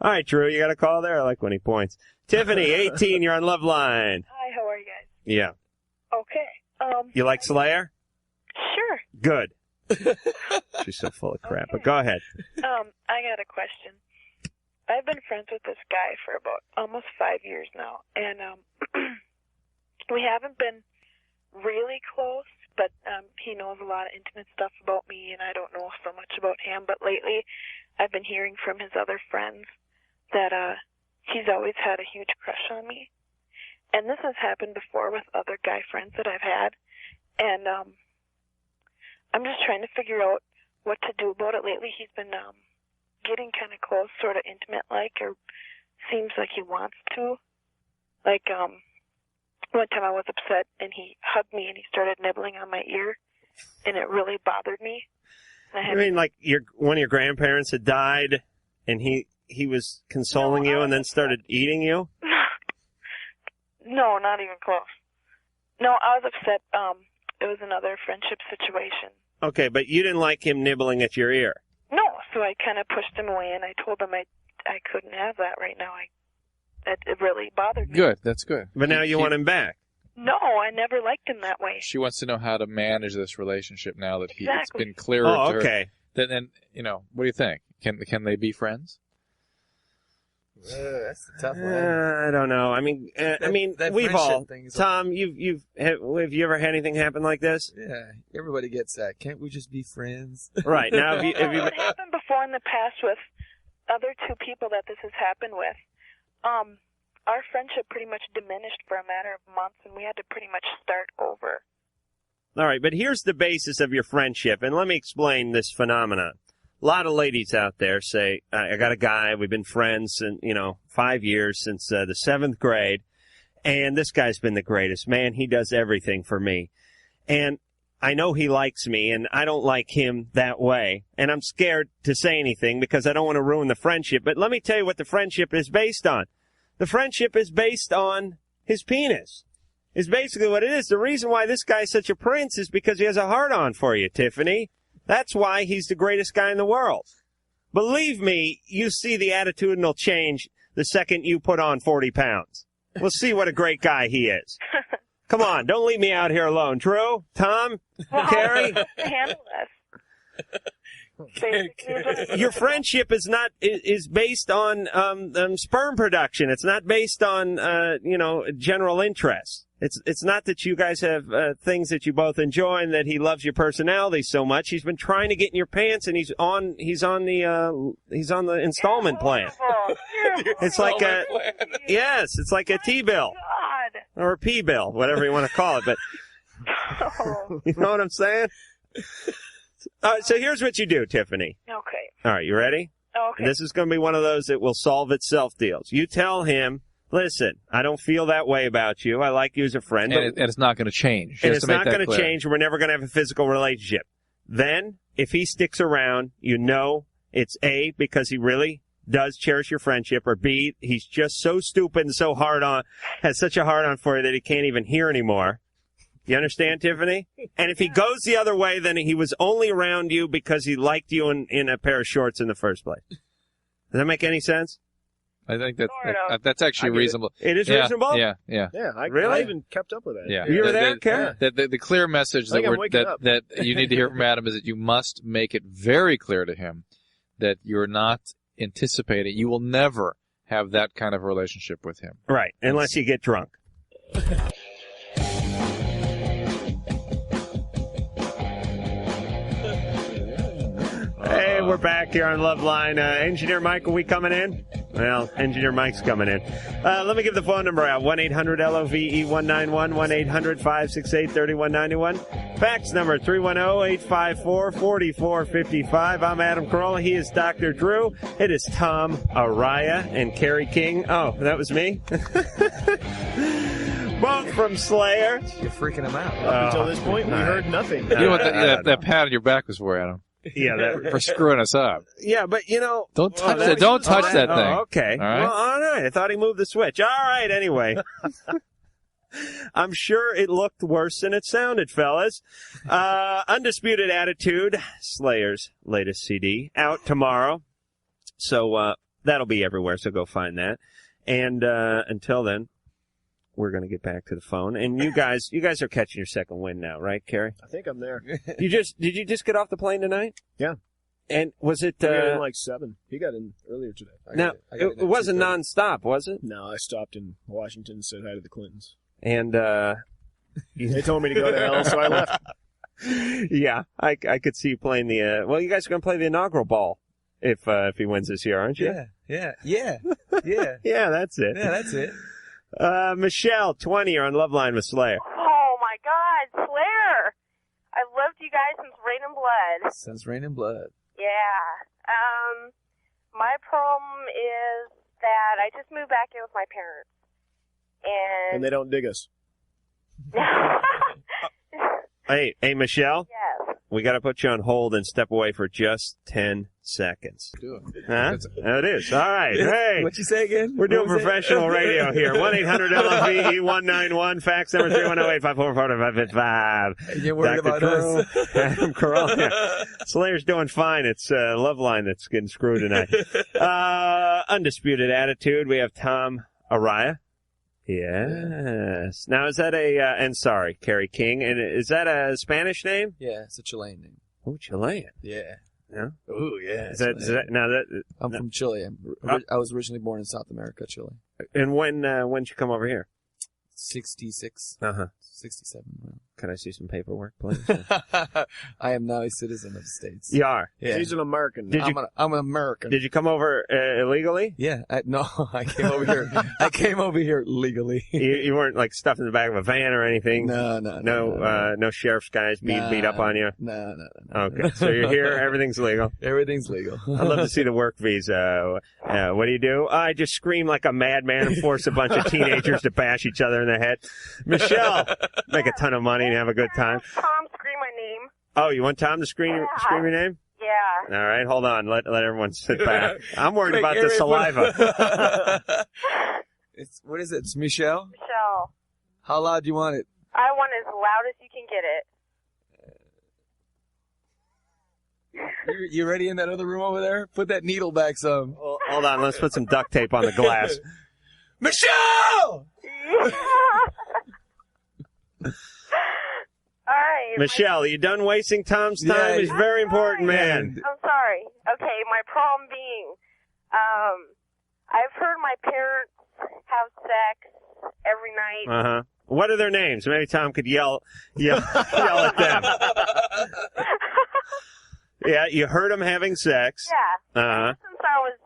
All right, Drew, you got a call there? I like when he points. Tiffany, 18, you're on Loveline. Hi, how are you guys? Yeah. Okay. You like Slayer? Sure. Good. She's so full of crap, but go ahead. I got a question. I've been friends with this guy for about almost 5 years now, and we haven't been really close, but he knows a lot of intimate stuff about me, and I don't know so much about him. But lately, I've been hearing from his other friends that he's always had a huge crush on me. And this has happened before with other guy friends that I've had. And I'm just trying to figure out what to do about it. Lately, he's been getting kind of close, sort of intimate-like, or seems like he wants to. Like, one time I was upset, and he hugged me, and he started nibbling on my ear, and it really bothered me. I mean, like one of your grandparents had died, and he was consoling you, and then started eating you? No, not even close. No, I was upset. It was another friendship situation. Okay, but you didn't like him nibbling at your ear. No, so I kind of pushed him away, and I told him I couldn't have that right now. It really bothered me. Good, that's good. But now you want him back. No, I never liked him that way. She wants to know how to manage this relationship now that it's Exactly. been clearer to her. Okay. Then, what do you think? Can they be friends? That's a tough one. I don't know. I mean, that we've all. friendship thing's Tom, have you ever had anything happen like this? Yeah, everybody gets that. Can't we just be friends? Right now, have you It happened before in the past with other two people that this has happened with. Our friendship pretty much diminished for a matter of months, and we had to pretty much start over. All right, but here's the basis of your friendship, and let me explain this phenomenon. A lot of ladies out there say, I got a guy, we've been friends, 5 years, since the 7th grade, and this guy's been the greatest. Man, he does everything for me. And I know he likes me, and I don't like him that way, and I'm scared to say anything because I don't want to ruin the friendship. But let me tell you what the friendship is based on. The friendship is based on his penis. Is basically what it is. The reason why this guy's such a prince is because he has a heart-on for you, Tiffany. That's why he's the greatest guy in the world. Believe me, you see the attitudinal change the second you put on 40 pounds. We'll see what a great guy he is. Come on, don't leave me out here alone. Drew, Tom, Carrie. Handle this. Your friendship is based on sperm production. It's not based on general interests. It's not that you guys have things that you both enjoy and that he loves your personality so much. He's been trying to get in your pants, and he's on the installment plan. It's like it's like a T-bill or a P-bill, whatever you want to call it. But you know what I'm saying? So here's what you do, Tiffany. Okay. All right, you ready? Okay. This is going to be one of those that will solve itself deals. You tell him, listen, I don't feel that way about you. I like you as a friend. And it's not going to change. And it's not going to change. We're never going to have a physical relationship. Then, if he sticks around, it's A, because he really does cherish your friendship, or B, he's just so stupid and so has such a hard on for you that he can't even hear anymore. You understand, Tiffany? And if he goes the other way, then he was only around you because he liked you in a pair of shorts in the first place. Does that make any sense? I think that's actually reasonable. It is reasonable? Yeah. Yeah, I even kept up with that. Yeah. You were there, Karen? The clear message that you need to hear from Adam is that you must make it very clear to him that you're not anticipating. You will never have that kind of relationship with him. Right, unless you get drunk. Hey, we're back here on Loveline. Engineer Mike, are we coming in? Well, Engineer Mike's coming in. Let me give the phone number out. 1-800-LOVE-191, 1-800-568-3191. Fax number 310-854-4455. I'm Adam Carolla. He is Dr. Drew. It is Tom Araya and Carrie King. Oh, that was me? Both from Slayer. You're freaking him out. Up until this point, we heard nothing. You know what that pat on your back was for, Adam? Yeah, for screwing us up. Yeah, but don't touch that. Don't touch that thing. Oh, okay. All right. Well, all right. I thought he moved the switch. All right. Anyway, I'm sure it looked worse than it sounded, fellas. Undisputed Attitude, Slayer's latest CD, out tomorrow. So that'll be everywhere. So go find that. And until then, we're going to get back to the phone. And you guys are catching your second wind now, right, Carrie? I think I'm there. Did you just get off the plane tonight? Yeah. And was it? I got in like 7. He got in earlier today. It wasn't nonstop, was it? No, I stopped in Washington and said hi to the Clintons. And they told me to go to hell, so I left. Yeah, I could see you playing the. Well, you guys are going to play the inaugural ball if he wins this year, aren't you? Yeah. Yeah, that's it. Yeah, that's it. Michelle, 20, you're on Loveline with Slayer. Oh my God, Slayer! I've loved you guys since Rain and Blood. Since Rain and Blood. Yeah. My problem is that I just moved back in with my parents. And they don't dig us. Hey, Michelle? Yes. We got to put you on hold and step away for just 10 seconds. Huh? It is. All right. Hey. What'd you say again? We're doing professional radio here. 1-800-LOVE-191. Fax number 310-854-4555. You're worried about us. Adam Carolla. Slayer's doing fine. It's Loveline that's getting screwed tonight. Undisputed Attitude. We have Tom Araya. Yes. Now, is that and sorry, Carrie King, and is that a Spanish name? Yeah, it's a Chilean name. Oh, Chilean. Yeah. Yeah? Oh, yeah. I'm from Chile. I was originally born in South America, Chile. And when did you come over here? 66. 67. Well. Can I see some paperwork, please? I am now a citizen of the States. You are? Yeah. He's an American. I'm an American. Did you come over illegally? Yeah. No, I came over here. I came over here legally. You weren't like stuffed in the back of a van or anything? No. No sheriff's guys beat up on you? No. Okay. So you're here. Everything's legal? Everything's legal. I'd love to see the work visa. What do? I just scream like a madman and force a bunch of teenagers to bash each other in the head. Michelle, make a ton of money and have a good time. Tom, scream my name. Oh, you want Tom to scream your name? Yeah. All right, hold on. Let everyone sit back. I'm worried about the saliva. What is it? It's Michelle? Michelle. How loud do you want it? I want it as loud as you can get it. You ready in that other room over there?Ut that needle back some. Well, hold on, let's put some duct tape on the glass. Michelle! All right. Michelle, are you done wasting Tom's time? Yeah, He's very important, man. I'm sorry. Okay, my problem being, I've heard my parents have sex every night. Uh-huh. What are their names? Maybe Tom could yell at them. Yeah, you heard them having sex. Yeah. Uh-huh. Since I was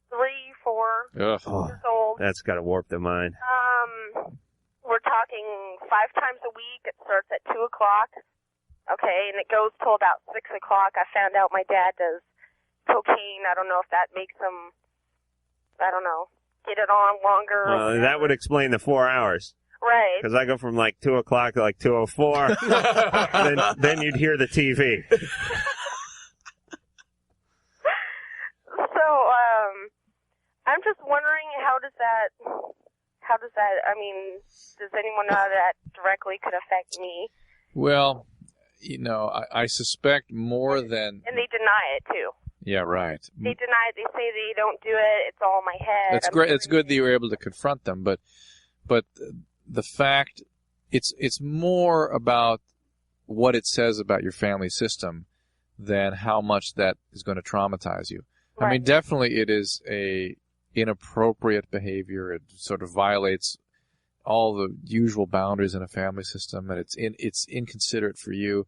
3, 4 years old. That's got to warp the mind. We're talking 5 times a week. It starts at 2 o'clock. Okay, and it goes till about 6 o'clock. I found out my dad does cocaine. I don't know if that makes him, get it on longer. Well, that would explain the 4 hours. Right. Because I go from like 2 o'clock to like 2:04. then you'd hear the TV. So, I'm just wondering does anyone know how that directly could affect me? Well, I suspect more than... And they deny it, too. Yeah, right. They deny it. They say they don't do it. It's all in my head. It's great. It's good that you were able to confront them, but the fact, it's more about what it says about your family system than how much that is going to traumatize you. Right. I mean, definitely it is a inappropriate behavior. It sort of violates all the usual boundaries in a family system, and it's inconsiderate for you.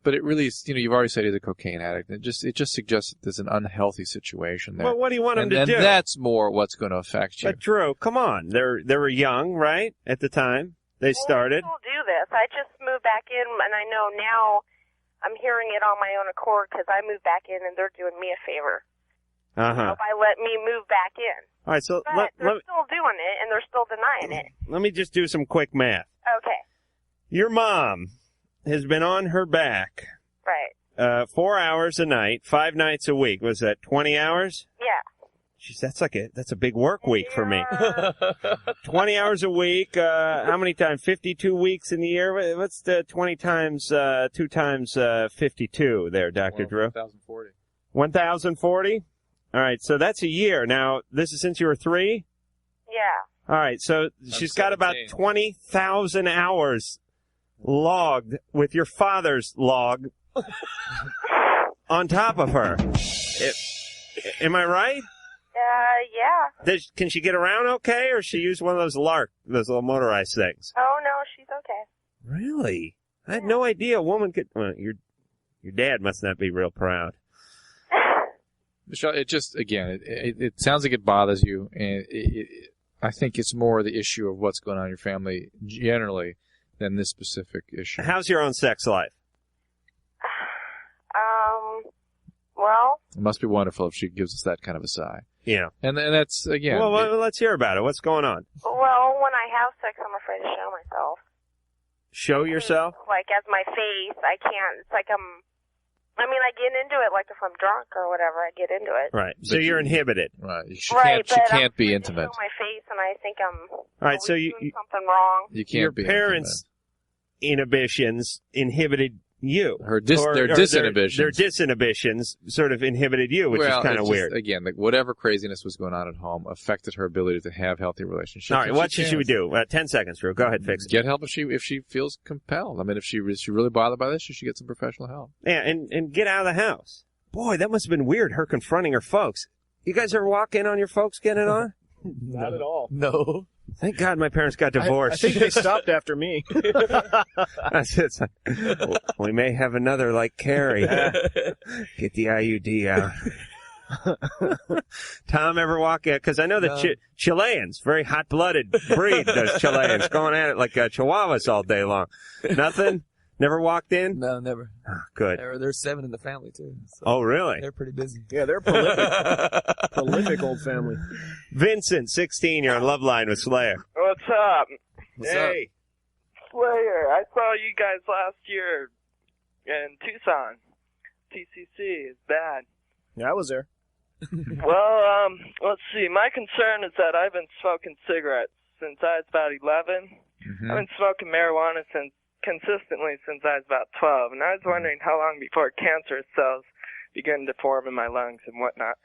But it really is, you've already said he's a cocaine addict. It just suggests that there's an unhealthy situation there. Well, what do you want him to do? And that's more what's going to affect you. But Drew, come on. They were young, right? At the time they started. I still do this. I just moved back in, and I know now I'm hearing it on my own accord because I moved back in, and they're doing me a favor. Uh-huh. By letting me move back in. All right, so but they're still doing it, and they're still denying it. Let me just do some quick math. Okay. Your mom has been on her back. Right. 4 hours a night, 5 nights a week. Was that 20 hours? Yeah. Jeez, that's a big work week for me. 20 hours a week. How many times? 52 weeks in the year. What's the 20 times 2 times 52 there, Dr. Drew? 1,040. 1,040. All right, so that's a year. Now, this is since you were 3? Yeah. All right, so she's got about 20,000 hours logged with your father's log on top of her. Am I right? Yeah. Can she get around okay, or she use one of those those little motorized things? Oh, no, she's okay. Really? I had no idea a woman could... Well, your dad must not be real proud. Michelle, it just, again, it sounds like it bothers you, and I think it's more the issue of what's going on in your family generally than this specific issue. How's your own sex life? Well, It must be wonderful if she gives us that kind of a sigh. Yeah. And that's, again... Well, let's hear about it. What's going on? well, when I have sex, I'm afraid to show myself. Show yourself? Like, as my face, I can't. It's like I get into it, like if I'm drunk or whatever, I get into it. Right. So you're inhibited. Right. She Right, can't be I'm intimate. show my face, and I think I'm All right, so doing something wrong. You can't your be parents' inhibitions inhibited you. Their disinhibitions. Their disinhibitions sort of inhibited you, which is kind of weird. Again, whatever craziness was going on at home affected her ability to have healthy relationships. All right, what should we do? 10 seconds, Drew. Go ahead, fix it. Get help if she feels compelled. I mean, if she really bothered by this, she should get some professional help. Yeah, and get out of the house. Boy, that must have been weird, her confronting her folks. You guys ever walk in on your folks getting on? Not at all. No. Thank God my parents got divorced. I think they stopped after me. That's it. We may have another like Carrie. Get the IUD out. Tom, ever walk in? Because I know the Chileans, very hot-blooded breed, those Chileans, going at it like Chihuahuas all day long. Nothing? Never walked in? No, never. Oh, good. There's 7 in the family, too. So oh, really? they're pretty busy. Yeah, they're prolific. Prolific old family. Vincent, 16, you're on Loveline with Slayer. What's up? Hey. Slayer, I saw you guys last year in Tucson. TCC is bad. Yeah, I was there. Well, let's see. My concern is that I've been smoking cigarettes since I was about 11. Mm-hmm. I've been smoking marijuana consistently since I was about 12, and I was wondering how long before cancerous cells begin to form in my lungs and whatnot.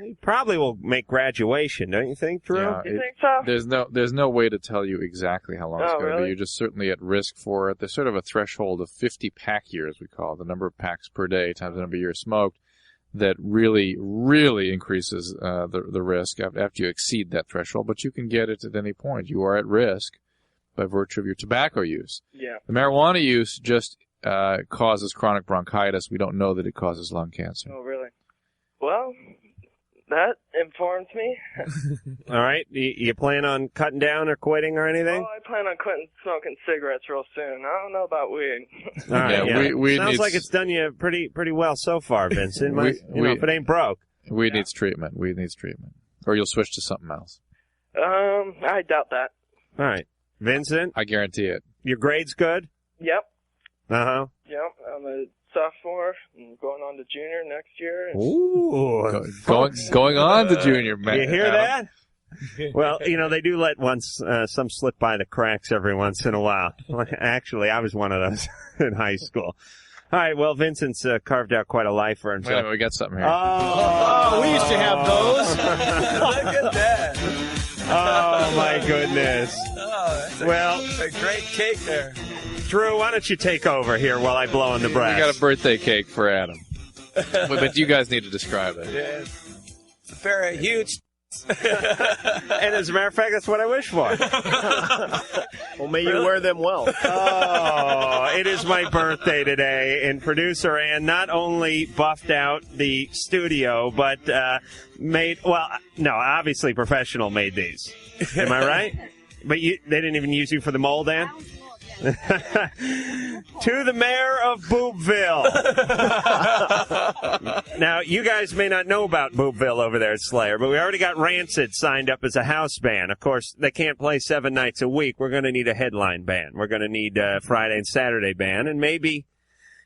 You probably will make graduation, don't you think, Drew? Yeah, You think so? There's no way to tell you exactly how long it's going to really? be. You're just certainly at risk for it. There's sort of a threshold of 50 pack years, we call it, the number of packs per day times the number of years smoked, that really, really increases the risk after you exceed that threshold. But you can get it at any point. You are at risk by virtue of your tobacco use. Yeah. The marijuana use just causes chronic bronchitis. We don't know that it causes lung cancer. Oh, really? Well, that informs me. All right. You plan on cutting down or quitting or anything? Oh, I plan on quitting smoking cigarettes real soon. I don't know about weed. All right, Yeah, weed sounds needs- like it's done you pretty well so far, Vincent. If it ain't broke. Weed needs treatment. Weed needs treatment. Or you'll switch to something else. I doubt that. All right. Vincent? I guarantee it. Your grade's good? Yep. Uh-huh. Yep. I'm a sophomore and going on to junior next year. Ooh. Going on to junior, man. You hear that? Well, they do let some slip by the cracks every once in a while. Actually, I was one of those in high school. All right, well, Vincent's carved out quite a life for himself. Wait a minute, we got something here. Oh, we used to have those. Look at that. Oh, my goodness. Well, a great cake there. Drew, why don't you take over here while I blow on the brass? We got a birthday cake for Adam. But you guys need to describe it. Yeah. It's very huge. And as a matter of fact, that's what I wish for. Well, may you wear them well. Oh, it is my birthday today, and producer Ann not only buffed out the studio, but obviously Professional made these. Am I right? But they didn't even use you for the mold, Ann? To the mayor of Boobville. Now, you guys may not know about Boobville over there at Slayer, but we already got Rancid signed up as a house band. Of course, they can't play 7 nights a week. We're going to need a headline band. We're going to need a Friday and Saturday band, and maybe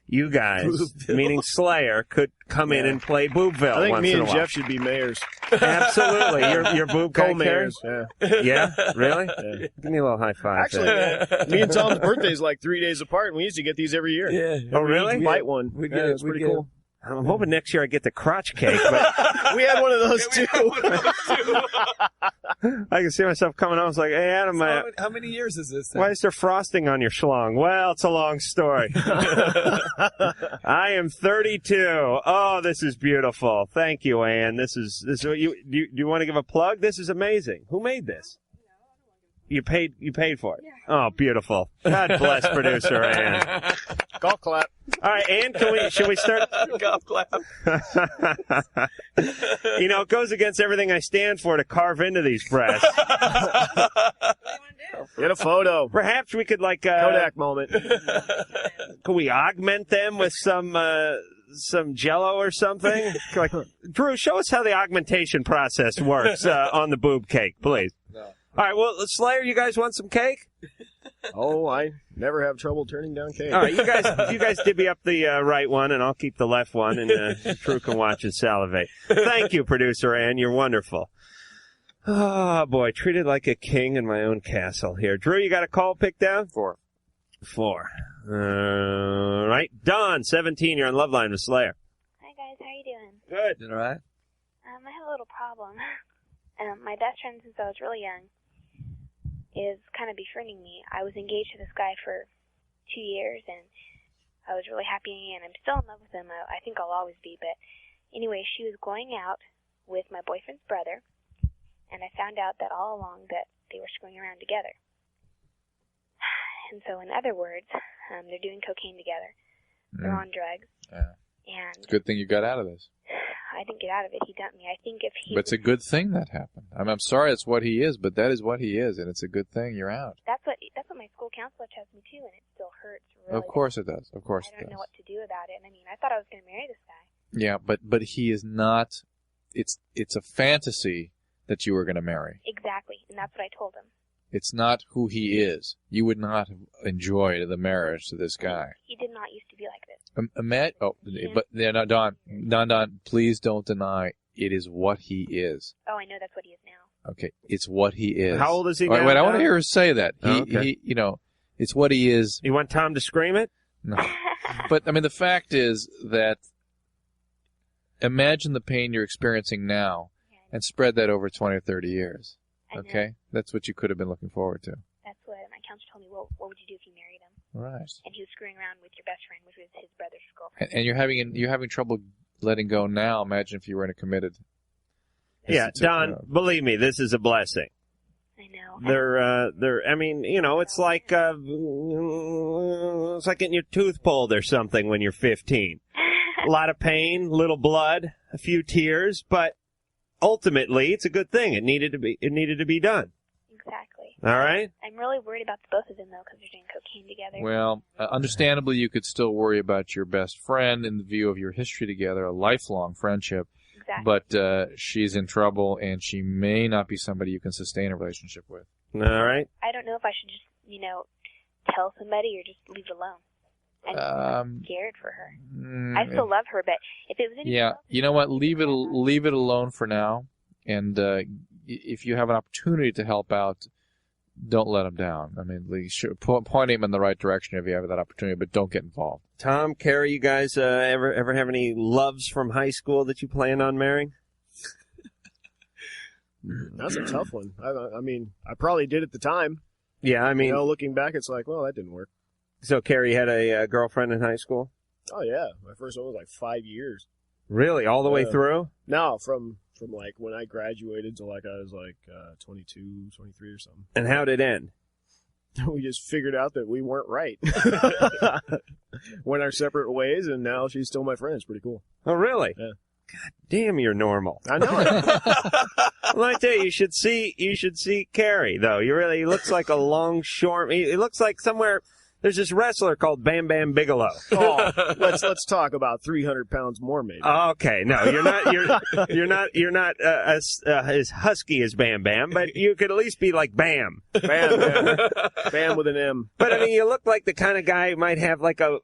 you guys, meaning Slayer, could come in and play Boobville. I think once me in a and while. Jeff should be mayors. Absolutely. You're Boob guy, Co-mayors, Carrie? yeah. Yeah? Really? Yeah. Give me a little high five. Actually, me and Tom's birthday's like 3 days apart, and we used to get these every year. Yeah. Oh, really? Bite one. We Yeah, it's pretty cool. I'm hoping next year I get the crotch cake, but We had one of those too. I can see myself coming home. I was like, hey, Adam, How many years is this? why is there frosting on your schlong? Well, it's a long story. I am 32. Oh, this is beautiful. Thank you, Ann. This is do you want to give a plug? This is amazing. Who made this? You paid for it. Oh, beautiful. God bless producer Ann. Golf clap. All right, Ann, should we start? Golf clap. It goes against everything I stand for to carve into these breasts. Get a photo. Perhaps we could Kodak moment. could we augment them with some some Jell-O or something? Like, Drew, show us how the augmentation process works on the boob cake, please. No. All right, well, Slayer, you guys want some cake? Oh, I never have trouble turning down cake. All right, you guys divvy up the right one, and I'll keep the left one, and Drew can watch and salivate. Thank you, Producer Ann. You're wonderful. Oh, boy, treated like a king in my own castle here. Drew, you got a call picked down? 4. All right. Don, 17, you're on Loveline with Slayer. Hi, guys. How you doing? Good. Doing all right? I have a little problem. My best friend since I was really young is kind of befriending me. I was engaged to this guy for 2 years, and I was really happy, and I'm still in love with him. I think I'll always be. But anyway, she was going out with my boyfriend's brother, and I found out that all along that they were screwing around together. And so, in other words, they're doing cocaine together. They're on drugs. Yeah. And It's a good thing you got out of this. I didn't get out of it. He dumped me. I think if he... But it's a good thing that happened. I'm sorry it's what he is, but that is what he is, and it's a good thing you're out. That's what my school counselor tells me, too, and it still hurts really Of course it does. Of course I it don't know does. what to do about it. And I mean, I thought I was going to marry this guy. Yeah, but he is not. It's a fantasy that you were going to marry. Exactly, and that's what I told him. It's not who he is. You would not have enjoyed the marriage to this guy. He did not used to be like this. But no, Don, please don't deny it is what he is. Oh, I know that's what he is now. Okay, it's what he is. How old is he Wait, now, Wait, I want to Don? hear her say that. Okay. It's what he is. You want Tom to scream it? No. But, I mean, the fact is that imagine the pain you're experiencing now and spread that over 20 or 30 years. Okay? That's what you could have been looking forward to. That's what my counselor told me. Well, what would you do if you married him? Right. And he was screwing around with your best friend, which was his brother's girlfriend. And you're having trouble letting go now. Imagine if you were in a committed. Yeah, Don, believe me, this is a blessing. I know. I mean, it's like getting your tooth pulled or something when you're 15. A lot of pain, little blood, a few tears, but ultimately, it's a good thing. It needed to be done. Exactly. All right? I'm really worried about the both of them, though, because they're doing cocaine together. Well, understandably, you could still worry about your best friend in the view of your history together, a lifelong friendship. Exactly. But she's in trouble, and she may not be somebody you can sustain a relationship with. All right. I don't know if I should just, tell somebody or just leave it alone. I'm scared for her. I still love her, but if it was any Yeah, you know what? Leave it alone for now, and if you have an opportunity to help out, don't let him down. I mean, point him in the right direction if you have that opportunity, but don't get involved. Tom, Carrie, you guys ever have any loves from high school that you plan on marrying? That's a tough one. I mean, I probably did at the time. Yeah, I mean, looking back, it's like, well, that didn't work. So Carrie had a girlfriend in high school? Oh yeah, my first one was like 5 years. Really, all the way through? No, from like when I graduated to like I was like 22, 23 or something. And how did it end? We just figured out that we weren't right. Went our separate ways, and now she's still my friend. It's pretty cool. Oh, really? Yeah. God damn, you're normal. I know it. Well, I tell you, you should see Carrie though. He looks like a longshoreman. He looks like somewhere. There's this wrestler called Bam Bam Bigelow. Oh, let's talk about 300 pounds more, maybe. Okay, no, you're not as husky as Bam Bam, but you could at least be like Bam. Bam with an M. But I mean, you look like the kind of guy who might have like a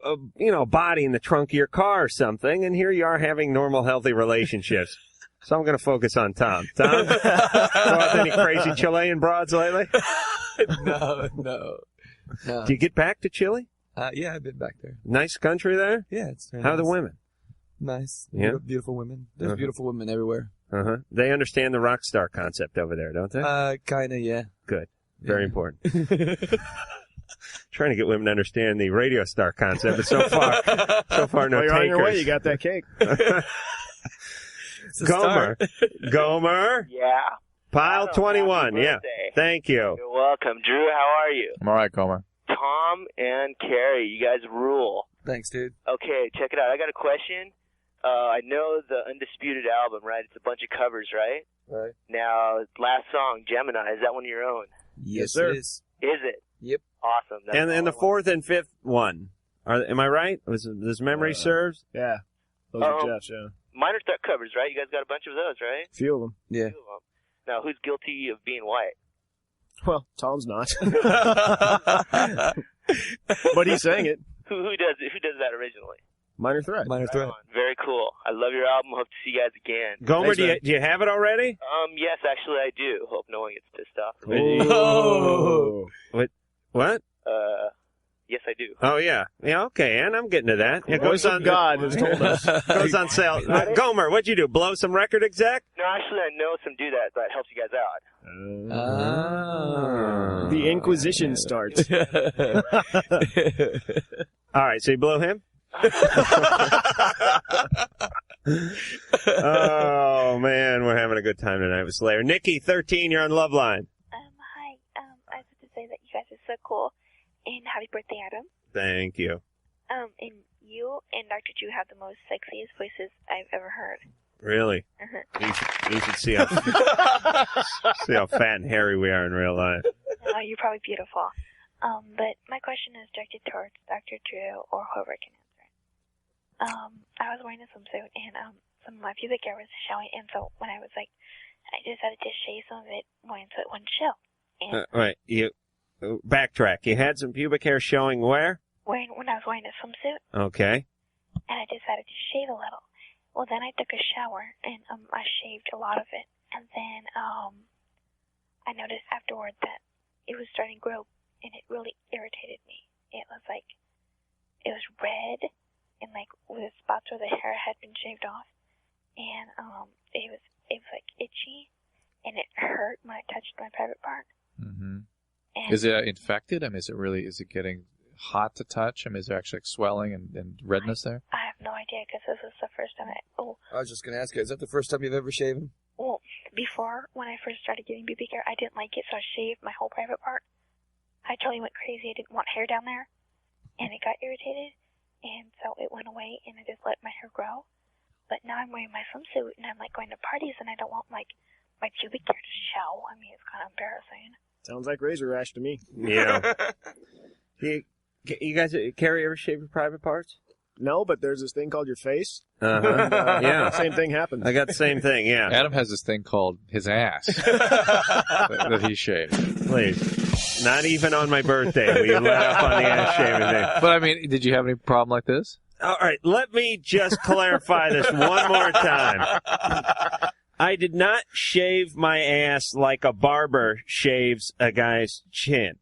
body in the trunk of your car or something, and here you are having normal, healthy relationships. So I'm going to focus on Tom. Tom, go out with any crazy Chilean broads lately? No. Do you get back to Chile? Yeah, I've been back there. Nice country there? Yeah, it's very How are nice. the women? Nice. Yeah? Beautiful women. There's beautiful women everywhere. Uh-huh. They understand the rock star concept over there, don't they? Kinda, yeah. Good. Very important. Trying to get women to understand the radio star concept, but so far no Well, you're takers. on your way. You got that cake. Gomer. Yeah. Pile Adam, 21. happy Yeah. birthday. Thank you. You're welcome. Drew, how are you? I'm all right, Comer. Tom and Carrie, you guys rule. Thanks, dude. Okay, check it out. I got a question. I know the Undisputed album, right? It's a bunch of covers, right? Right. Now, last song, Gemini, is that one of your own? Yes, sir. it is. Is it? Yep. Awesome. That's And all the I want. fourth and fifth one. Am I right? Does memory serves? Yeah. Those are Jeff's, yeah. Minor threat covers, right? You guys got a bunch of those, right? A few of them. Yeah. Few of them. Now, who's guilty of being white? Well, Tom's not. But he's saying it. Who does it? Who does that originally? Minor Threat. Minor Threat. Very cool. I love your album. Hope to see you guys again. Gomer, do you have it already? Yes, actually I do. Hope no one gets pissed off. Oh. What? Yes, I do. Oh, yeah. Yeah, okay, and I'm getting to that. It goes on. God has told us. Goes on sale. Gomer, what'd you do? Blow some record exec? No, actually, I know some do that. That helps you guys out. The Inquisition starts. All right, so you blow him? Oh, man, we're having a good time tonight with Slayer. Nikki, 13, you're on Loveline. Hi. I just to say that you guys are so cool. And happy birthday, Adam. Thank you. And you and Dr. Drew have the most sexiest voices I've ever heard. Really? Uh-huh. You should see how fat and hairy we are in real life. Oh, you're probably beautiful. But my question is directed towards Dr. Drew or whoever can answer it. I was wearing a swimsuit and some of my pubic hair was showing, and so when I was like, I decided to shave some of it so it wouldn't show. And Right, you backtrack. You had some pubic hair showing where? when I was wearing a swimsuit, Okay. and I decided to shave a little. Well, then I took a shower and I shaved a lot of it, and then I noticed afterward that it was starting to grow, and it really irritated me. It was red, and like with spots where the hair had been shaved off, and it was like itchy, and it hurt when I touched my private part. Mm-hmm. And Is it infected? I mean, is it getting hot to touch? I mean, is there actually like swelling and redness there? I have no idea because this is the first time I was just going to ask you, is that the first time you've ever shaven? Well, before, when I first started getting pubic hair, I didn't like it, so I shaved my whole private part. I totally went crazy. I didn't want hair down there, and it got irritated, and so it went away, and I just let my hair grow. But now I'm wearing my swimsuit, and I'm like going to parties, and I don't want like my pubic hair to show. I mean, it's kind of embarrassing. Sounds like razor rash to me. Yeah. You guys, Carrie, ever shave your private parts? No, but there's this thing called your face. Uh-huh. Yeah. Same thing happens. I got the same thing, yeah. Adam has this thing called his ass that he shaved. Please. Not even on my birthday will you let up on the ass shaving thing. But, I mean, did you have any problem like this? All right, let me just clarify this one more time. I did not shave my ass like a barber shaves a guy's chin.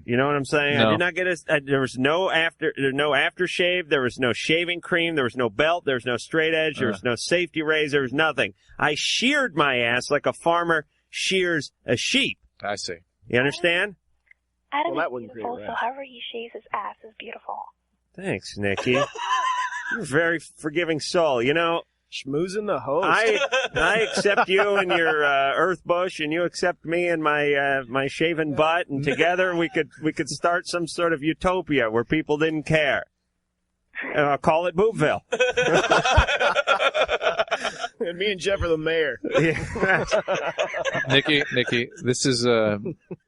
You know what I'm saying? No. I did not get there was no aftershave, there was no shaving cream, there was no belt, there was no straight edge, there was no safety razor, there was nothing. I sheared my ass like a farmer shears a sheep. I see. You understand? Adam Well, that is wouldn't beautiful, create so rash. however he shaves his ass is beautiful. Thanks, Nikki. You're a very forgiving soul. You know, schmoozing the host. I accept you and your earth bush, and you accept me and my my shaven butt, and together we could start some sort of utopia where people didn't care. Call it Boobville. And me and Jeff are the mayor. Nikki, this is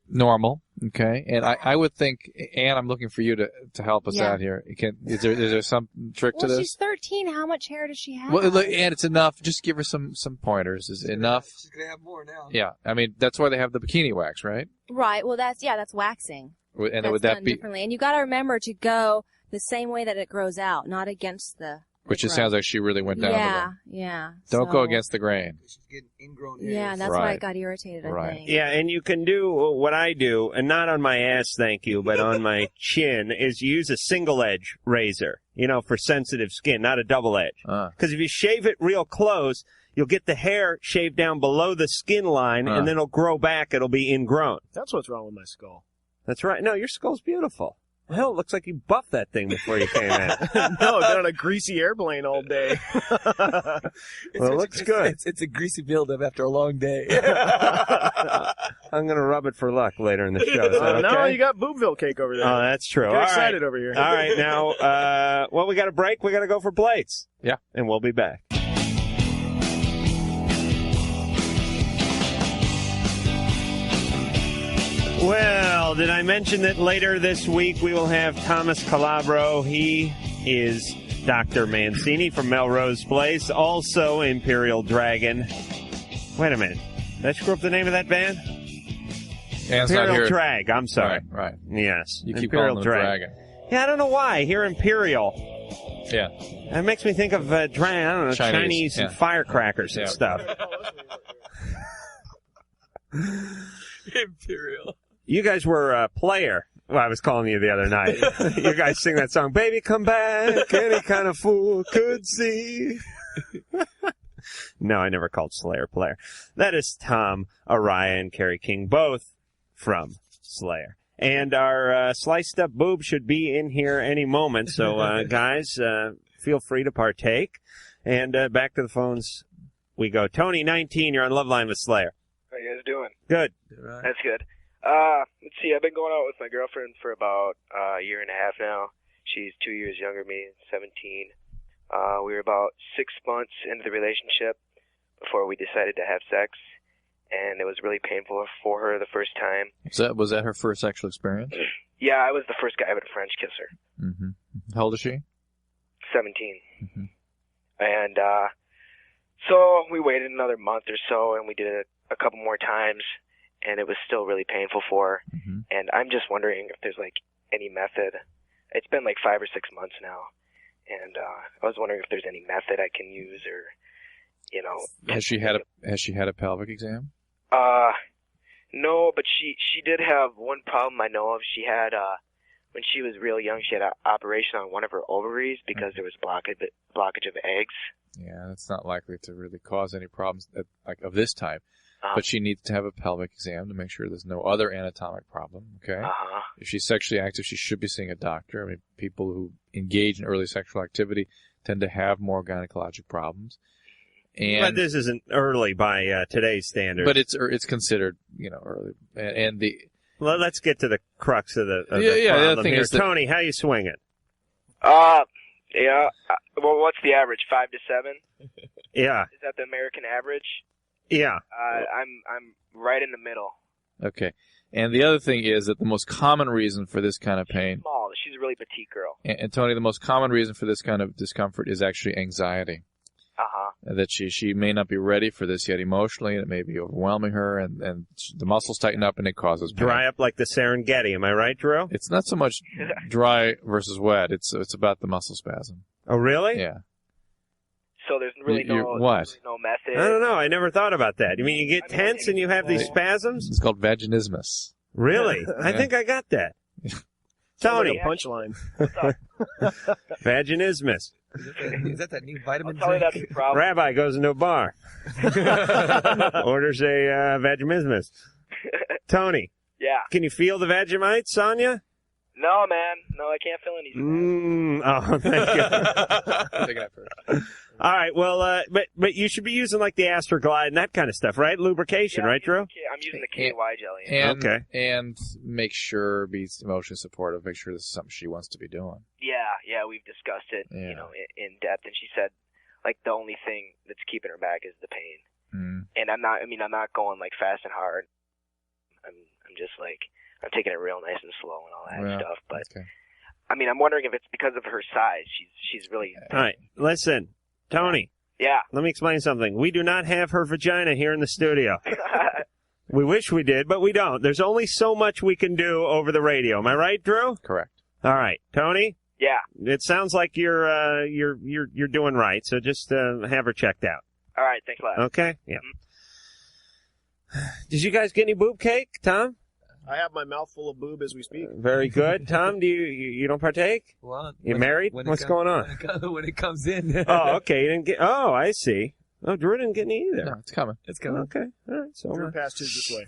normal, okay? And I would think, Ann, I'm looking for you to help us out here. Is there some trick to Well, this? she's 13. How much hair does she have? Well, look, Ann, it's enough. Just give her some pointers. Is it enough? She's going to have more now. Yeah, I mean that's why they have the bikini wax, right? Right. Well, that's waxing. And that's would that done be? differently? And you got to remember to go the same way that it grows out, not against the. Which it growth. sounds like she really went down. Yeah. Don't So- go against the grain. Yeah, that's why I got irritated. I think. Yeah, and you can do what I do, and not on my ass, thank you, but on my chin, is use a single edge razor, for sensitive skin, not a double edge. Because if you shave it real close, you'll get the hair shaved down below the skin line, and then it'll grow back, it'll be ingrown. That's what's wrong with my skull. That's right. No, your skull's beautiful. Hell, it looks like you buffed that thing before you came in. No, I've been on a greasy airplane all day. Well, it looks good. It's a greasy buildup after a long day. I'm going to rub it for luck later in the show. Is that No, okay? you got boobville cake over there. Oh, that's true. Get All excited right. over here. All right, now, we got a break. We got to go for plates. Yeah. And we'll be back. Well, did I mention that later this week we will have Thomas Calabro? He is Dr. Mancini from Melrose Place. Also Imperial Dragon. Wait a minute. Did I screw up the name of that band? Yeah, Imperial Drag. I'm sorry. Right. Yes. You keep Imperial calling them a dragon. Yeah, I don't know why. I hear Imperial. Yeah. That makes me think of I don't know, Chinese yeah. and firecrackers and stuff. Imperial. You guys were a player. Well, I was calling you the other night. You guys sing that song, Baby Come Back, any kind of fool could see. No, I never called Slayer player. That is Tom Araya and Kerry King, both from Slayer. And our sliced up boob should be in here any moment. So, guys, feel free to partake. And back to the phones we go. Tony, 19, you're on Loveline with Slayer. How you guys doing? Good. That's good. Let's see. I've been going out with my girlfriend for about a year and a half now. She's 2 years younger than me, 17. We were about 6 months into the relationship before we decided to have sex, and it was really painful for her the first time. Was that her first sexual experience? Yeah, I was the first guy to French kiss her. Mm-hmm. How old is she? 17. Mm-hmm. And so we waited another month or so, and we did it a couple more times, and it was still really painful for her. Mm-hmm. And I'm just wondering if there's like any method. It's been like 5 or 6 months now, and I was wondering if there's any method I can use, or Has she had a pelvic exam? No, but she did have one problem I know of. She had when she was real young, she had an operation on one of her ovaries because there was blockage of eggs. Yeah, that's not likely to really cause any problems of this type. But she needs to have a pelvic exam to make sure there's no other anatomic problem, okay? If she's sexually active, she should be seeing a doctor. I mean, people who engage in early sexual activity tend to have more gynecologic problems. But this isn't early by today's standards. But it's considered, early. And the... Well, let's get to the crux of the problem the thing here. is that, Tony, how you swinging? Yeah. Well, what's the average? 5 to 7? Yeah. Is that the American average? Yeah. I'm right in the middle. Okay. And the other thing is that the most common reason for this kind of pain... She's small. She's a really petite girl. And Tony, the most common reason for this kind of discomfort is actually anxiety. That she may not be ready for this yet emotionally, and it may be overwhelming her, and the muscles tighten up, and it causes pain. Dry up like the Serengeti. Am I right, Drew? It's not so much dry versus wet. It's about the muscle spasm. Oh, really? Yeah. So there's really no method? I don't know. I never thought about that. You mean you get tense and you have these spasms? It's called vaginismus. Really? I think I got that. Tony. Like a punchline. Vaginismus. Is that new vitamin drink? That's the problem. Rabbi goes into a bar. Orders a vaginismus. Tony. Yeah. Can you feel the Vegemite, Sonia? No, man. No, I can't feel anything. Oh, thank you. All right. Well, but you should be using like the Astroglide and that kind of stuff, right? Lubrication, right, Drew? I'm using the KY jelly. And make sure be emotionally supportive. Make sure this is something she wants to be doing. Yeah, we've discussed it, in depth, and she said, like, the only thing that's keeping her back is the pain. And I'm not going like fast and hard. I'm just like, I'm taking it real nice and slow and all that stuff. But I'm wondering if it's because of her size. She's really. All right, listen, Tony. Yeah. Let me explain something. We do not have her vagina here in the studio. We wish we did, but we don't. There's only so much we can do over the radio. Am I right, Drew? Correct. All right, Tony. Yeah. It sounds like you're doing right. So just have her checked out. All right. Thanks a lot. Okay. Yeah. Did you guys get any boob cake, Tom? I have my mouth full of boob as we speak. Very good. Tom, do you don't partake? Well, you married? What's going on? When it comes in. Oh, okay. You didn't get. Oh, I see. Oh, Drew didn't get any either. No, it's coming. It's coming. Okay. All right. So Drew passed his this way.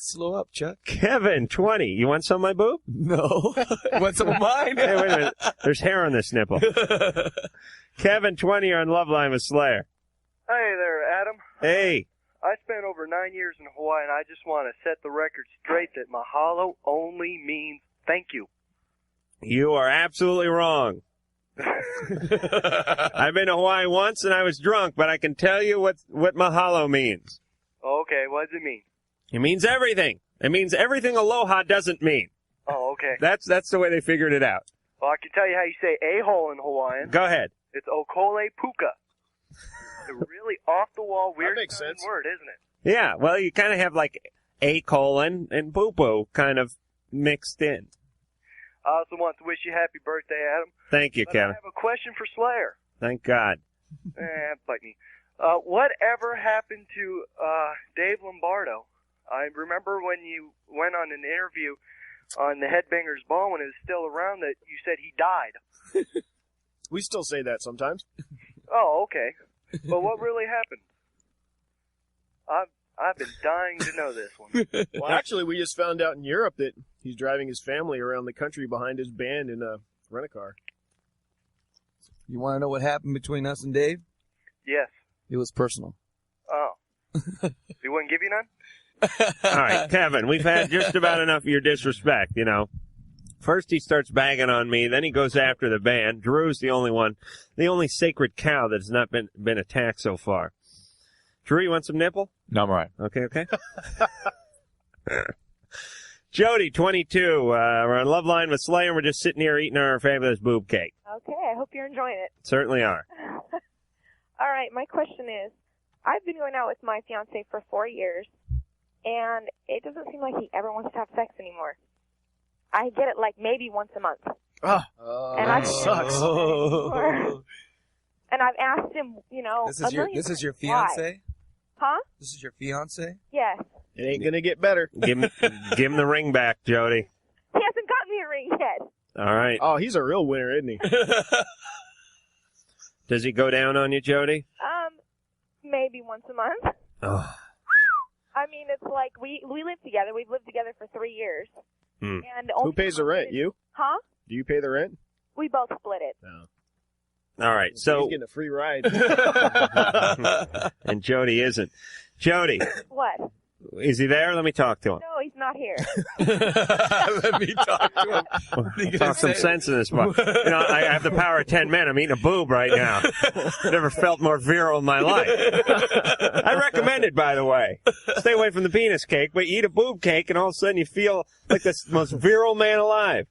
Slow up, Chuck. Kevin, 20. You want some of my boob? No. Want some of mine? Hey, wait a minute. There's hair on this nipple. Kevin, 20, you're on Loveline with Slayer. Hey there, Adam. Hey. I spent over 9 years in Hawaii, and I just want to set the record straight that mahalo only means thank you. You are absolutely wrong. I've been to Hawaii once, and I was drunk, but I can tell you what mahalo means. Okay, what does it mean? It means everything. It means everything aloha doesn't mean. Oh, okay. That's the way they figured it out. Well, I can tell you how you say a-hole in Hawaiian. Go ahead. It's okole puka. A really off-the-wall, weird word, isn't it? Yeah, well, you kind of have like a colon and poo-poo kind of mixed in. I also want to wish you happy birthday, Adam. Thank you, But Kevin. I have a question for Slayer. Thank God. Bite me. Whatever happened to Dave Lombardo? I remember when you went on an interview on the Headbangers Ball when it was still around that you said he died. We still say that sometimes. Oh, okay. But what really happened? I've been dying to know this one. Well, actually, we just found out in Europe that he's driving his family around the country behind his band in a rent-a-car. You want to know what happened between us and Dave? Yes. It was personal. Oh. He wouldn't give you none? All right, Kevin, we've had just about enough of your disrespect, you know. First he starts bagging on me, then he goes after the band. Drew's the only sacred cow that has not been attacked so far. Drew, you want some nipple? No, I'm all right. Okay. Jody, 22. We're on Loveline with Slayer. We're just sitting here eating our fabulous boob cake. Okay, I hope you're enjoying it. Certainly are. All right, my question is, I've been going out with my fiancé for 4 years, and it doesn't seem like he ever wants to have sex anymore. I get it like maybe once a month. Oh, and that sucks. And I've asked him, you know, This is your fiance? Huh? This is your fiance? Yes. It ain't gonna get better. Give him the ring back, Jody. He hasn't got me a ring yet. All right. Oh, he's a real winner, isn't he? Does he go down on you, Jody? Maybe once a month. Oh. I mean, it's like we live together. We've lived together for 3 years. And Who pays the rent? You? Huh? Do you pay the rent? We both split it. No. All right, so he's getting a free ride. and Jody isn't. Jody, What? is he there? Let me talk to him. No, he's not here. Let me talk to him. Talk some sense in this book. You know, I have the power of 10 men. I'm eating a boob right now. Never felt more virile in my life. I recommend it, by the way. Stay away from the penis cake, but eat a boob cake, and all of a sudden you feel like the most virile man alive.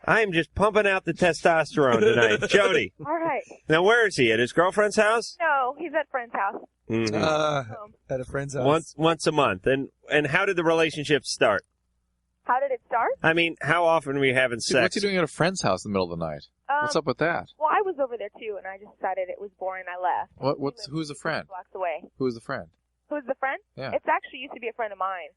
I am just pumping out the testosterone tonight. Jody. All right. Now, where is he? At his girlfriend's house? No, he's at friend's house. Mm-hmm. At a friend's house. Once a month. And how did the relationship start? How did it start? I mean, how often were you having sex? What's he doing at a friend's house in the middle of the night? What's up with that? Well, I was over there too, and I just decided it was boring. I left. Who's the friend? Blocks away. Who's the friend? Who's the friend? Yeah. It's actually used to be a friend of mine.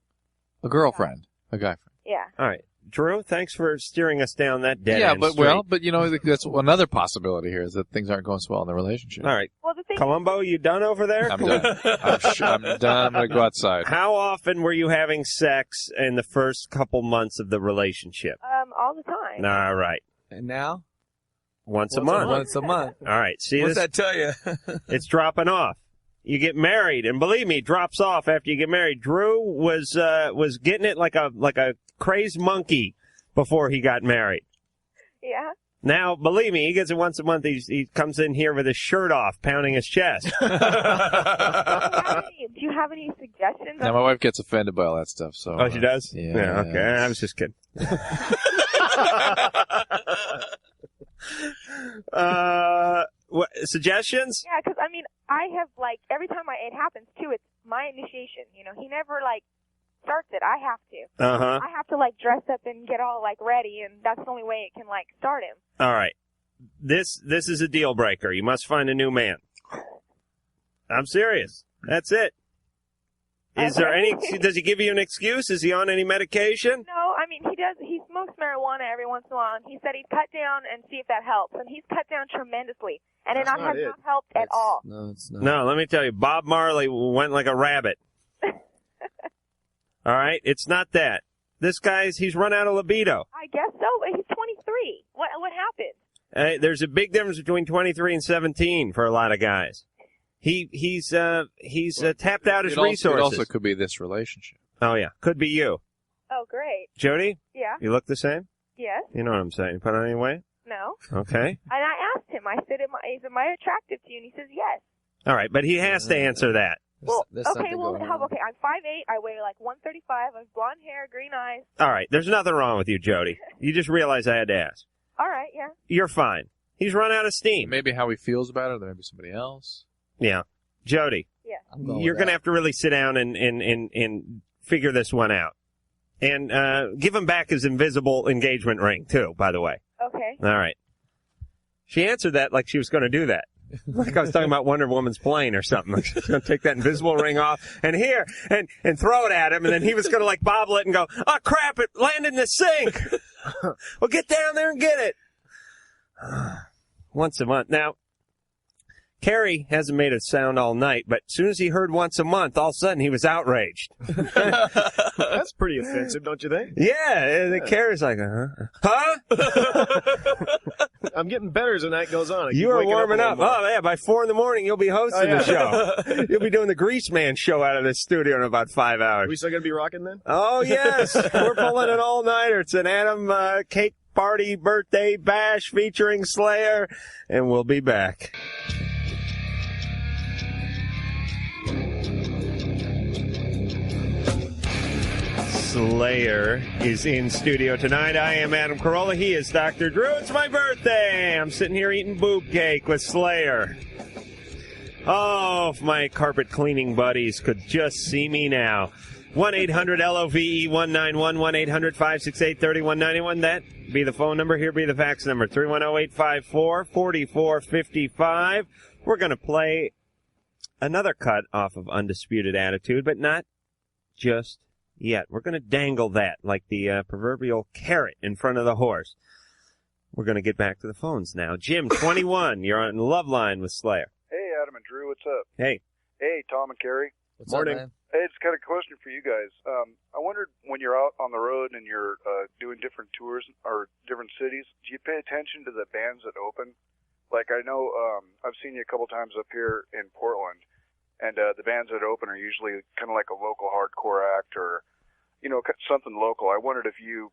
A girlfriend. A guy friend. Yeah. All right. Drew, thanks for steering us down that dead Yeah, end but street. but you know, that's another possibility here is that things aren't going so well in the relationship. All right. Well, the thing Columbo, you done over there? I'm done. I'm done. I'm going to go outside. How often were you having sex in the first couple months of the relationship? All the time. All right. And now? Once a month. Once a month. All right. See, What's this, that tell you? it's dropping off. You get married, and believe me, it drops off after you get married. Drew was getting it like a crazed monkey before he got married. Yeah. Now, believe me, he gets it once a month. He comes in here with his shirt off, pounding his chest. Do you have any suggestions? Now, my wife gets offended by all that stuff. So. Oh, she does? Yeah. Okay. I was just kidding. What, suggestions? Yeah, because I mean, I have every time it happens too. It's my initiation. You know, he never starts it. I have to. Uh-huh. I have to dress up and get all ready, and that's the only way it can start him. All right. This is a deal breaker. You must find a new man. I'm serious. That's it. Is there any? Does he give you an excuse? Is he on any medication? No, I mean he does. He smokes marijuana every once in a while, and he said he'd cut down and see if that helps, and he's cut down tremendously, and it has not helped at all. No, it's not. No, let me tell you, Bob Marley went like a rabbit. All right, it's not that. This he's run out of libido. I guess so, but he's 23. What happened? There's a big difference between 23 and 17 for a lot of guys. He's tapped out his resources. It also could be this relationship. Oh yeah, could be you. Oh, great. Jody? Yeah. You look the same? Yes. You know what I'm saying. Put on any weight? No. Okay. And I asked him. I said, "Am I attractive to you?" And he says, "Yes." All right, but he has to answer that. Well, There's okay, something well, going how, on. okay, I'm 5'8", I weigh like 135, I have blonde hair, green eyes. All right, there's nothing wrong with you, Jody. You just realized I had to ask. All right, yeah. You're fine. He's run out of steam. Maybe how he feels about it, or maybe somebody else. Yeah. Jody, Yeah. you're going to have to really sit down and figure this one out. And give him back his invisible engagement ring, too, by the way. Okay. All right. She answered that like she was going to do that. Like I was talking about Wonder Woman's plane or something. Like she's going to take that invisible ring off and here and throw it at him, and then he was going to like bobble it and go, oh, crap, it landed in the sink. Well, get down there and get it. Once a month. Now, Carrie hasn't made a sound all night, but as soon as he heard once a month, all of a sudden he was outraged. That's pretty offensive, don't you think? Yeah, the Carrie's like, huh? I'm getting better as the night goes on. I You keep are waking warming a up. little more. Oh, yeah, by 4 a.m, you'll be hosting the show. You'll be doing the Grease Man show out of this studio in about 5 hours. Are we still going to be rocking then? Oh, yes. We're pulling an all-nighter. It's an Adam cake party birthday bash featuring Slayer, and we'll be back. Slayer is in studio tonight. I am Adam Carolla. He is Dr. Drew. It's my birthday. I'm sitting here eating boob cake with Slayer. Oh, if my carpet cleaning buddies could just see me now. 1-800-LOVE-191, 1-800-568-3191. That be the phone number. Here be the fax number, 310-854-4455. We're going to play another cut off of Undisputed Attitude, but not just yet. We're going to dangle that like the proverbial carrot in front of the horse. We're going to get back to the phones now. Jim, 21, you're on Loveline with Slayer. Hey, Adam and Drew, what's up? Hey. Hey, Tom and Carrie. Morning. Hey, it's got a question for you guys. I wondered when you're out on the road and you're doing different tours or different cities, do you pay attention to the bands that open? Like I know I've seen you a couple times up here in Portland, and the bands that open are usually kind of like a local hardcore act or, you know, something local. I wondered if you,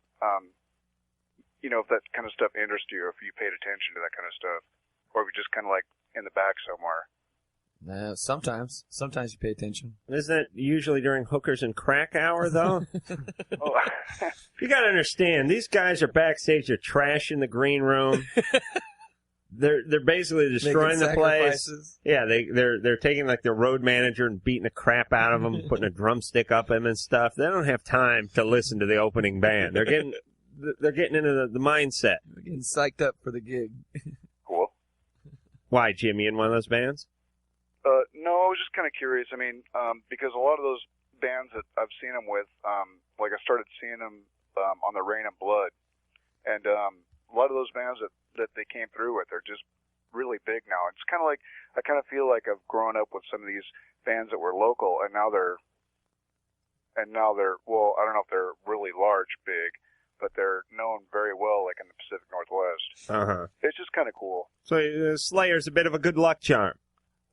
you know, if that kind of stuff interests you, or if you paid attention to that kind of stuff, or if you just kind of like in the back somewhere. Sometimes you pay attention. Isn't that usually during hookers and crack hour, though? You got to understand, these guys are backstage. They're trashing the green room. They're basically destroying the place. Yeah, they're taking like their road manager and beating the crap out of him, putting a drumstick up him and stuff. They don't have time to listen to the opening band. They're getting into the mindset. They're getting psyched up for the gig. Cool. Why, Jimmy, in one of those bands? No, I was just kind of curious. I mean, because a lot of those bands that I've seen them with, like I started seeing them on the Rain and Blood, and a lot of those bands that they came through with are just really big now. It's kind of like I kind of feel like I've grown up with some of these bands that were local, and now they're well, I don't know if they're really large, big, but they're known very well, like in the Pacific Northwest. Uh-huh. It's just kind of cool. So Slayer's a bit of a good luck charm.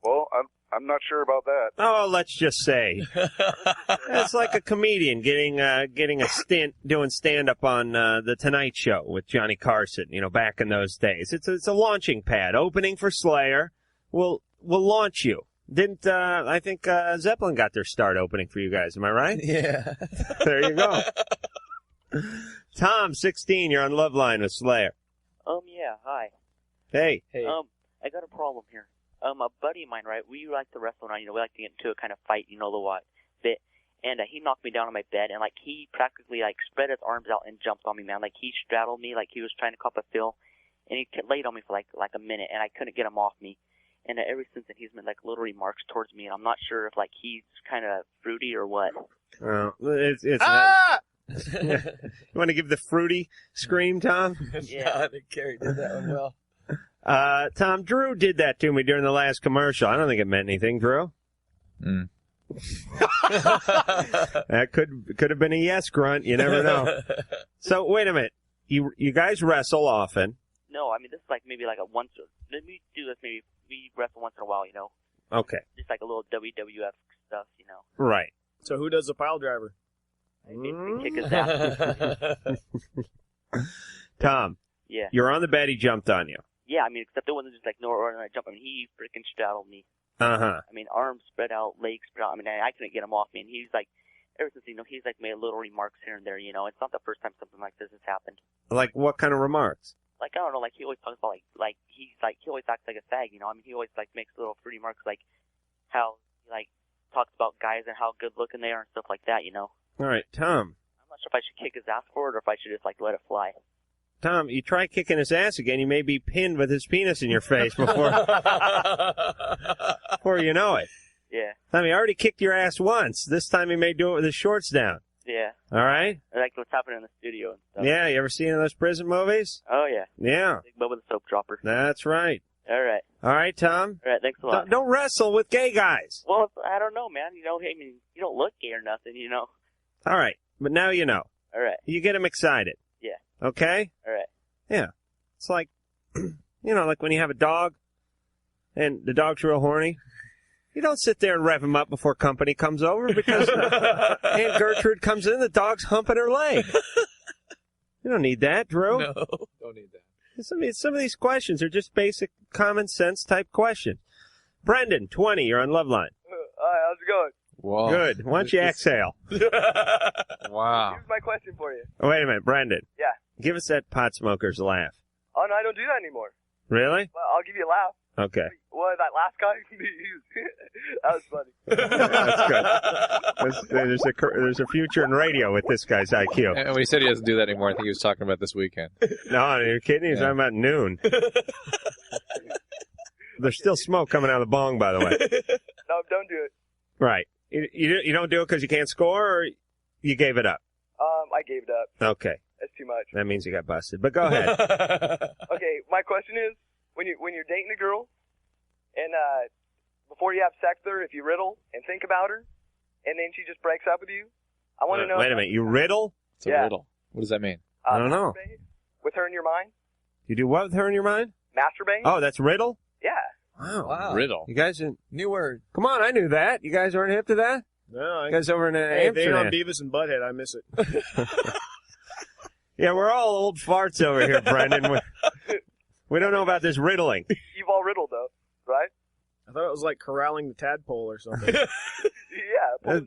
Well, I'm not sure about that. Oh, let's just say it's like a comedian getting a stint doing stand up on the Tonight Show with Johnny Carson. You know, back in those days, it's a launching pad. Opening for Slayer will launch you. Didn't I think Zeppelin got their start opening for you guys? Am I right? Yeah. There you go. Tom, 16, you're on Loveline with Slayer. Yeah, hi. Hey. I got a problem here. A buddy of mine, right, we like to wrestle around, you know, we like to get into a kind of fight, you know, the what, bit, and he knocked me down on my bed, and, like, he practically, like, spread his arms out and jumped on me, man, like, he straddled me, like, he was trying to cop a feel, and he laid on me for, like a minute, and I couldn't get him off me, and ever since then, he's made, like, little remarks towards me, and I'm not sure if, like, he's kind of fruity or what. It's You want to give the fruity scream, Tom? Yeah, I think Carrie did that one well. Tom, Drew did that to me during the last commercial. I don't think it meant anything, Drew. That could have been a yes grunt. You never know. So wait a minute. You guys wrestle often. No, I mean, this is like maybe like let me do this, maybe we wrestle once in a while, you know. Okay. Just like a little WWF stuff, you know. Right. So who does the pile driver? I basically kick his ass. Tom. Yeah. You're on the bed. He jumped on you. Yeah, I mean, except it wasn't just like no ordinary jump. I mean, he freaking straddled me. Uh-huh. I mean, arms spread out, legs spread out. I mean, I couldn't get him off me. And he's like, ever since, he's like made little remarks here and there, It's not the first time something like this has happened. Like what kind of remarks? Like, I don't know, like he always talks about he always acts like a fag, I mean, he always like makes little fruity remarks like how he like talks about guys and how good looking they are and stuff like that, All right, Tom. I'm not sure if I should kick his ass for it or if I should just like let it fly. Tom, you try kicking his ass again, you may be pinned with his penis in your face before you know it. Yeah. Tom, he already kicked your ass once. This time he may do it with his shorts down. Yeah. All right? Like what's happening in the studio and stuff. Yeah, you ever seen those prison movies? Oh, yeah. Yeah. Big Bubba the Soap Dropper. That's right. All right. All right, Tom? All right, thanks a lot. Don't wrestle with gay guys. Well, I don't know, man. I mean, you don't look gay or nothing, All right, but now you know. All right. You get him excited. Yeah. Okay? All right. Yeah. It's like, like when you have a dog and the dog's real horny. You don't sit there and rev him up before company comes over because Aunt Gertrude comes in, the dog's humping her leg. You don't need that, Drew. No, don't need that. Some of these questions are just basic common sense type questions. Brendan, 20, you're on Loveline. Hi, how's it going? Whoa. Good. Why don't you exhale? Wow. Here's my question for you. Oh, wait a minute, Brendan. Yeah. Give us that pot smoker's laugh. Oh, no, I don't do that anymore. Really? Well, I'll give you a laugh. Okay. What, that last guy? That was funny. That's good. There's a future in radio with this guy's IQ. And when he said he doesn't do that anymore, I think he was talking about this weekend. No, you're kidding? He's talking about noon. There's still smoke coming out of the bong, by the way. No, don't do it. Right. You don't do it because you can't score, or you gave it up? I gave it up. Okay. That's too much. That means you got busted. But go ahead. Okay, my question is, when you're dating a girl, and before you have sex with her, if you riddle and think about her, and then she just breaks up with you, I want to know. Wait a minute. You riddle? It's a riddle. What does that mean? I don't know. With her in your mind? You do what with her in your mind? Masturbate? Oh, that's riddle? Yeah. Wow. Riddle. You guys didn't... New word. Come on, I knew that. You guys aren't hip to that? No, You guys over in Hey, they Amsterdam. on Beavis and Butthead. I miss it. Yeah, we're all old farts over here, Brendan. We don't know about this riddling. You've all riddled, though, right? I thought it was like corralling the tadpole or something. Yeah.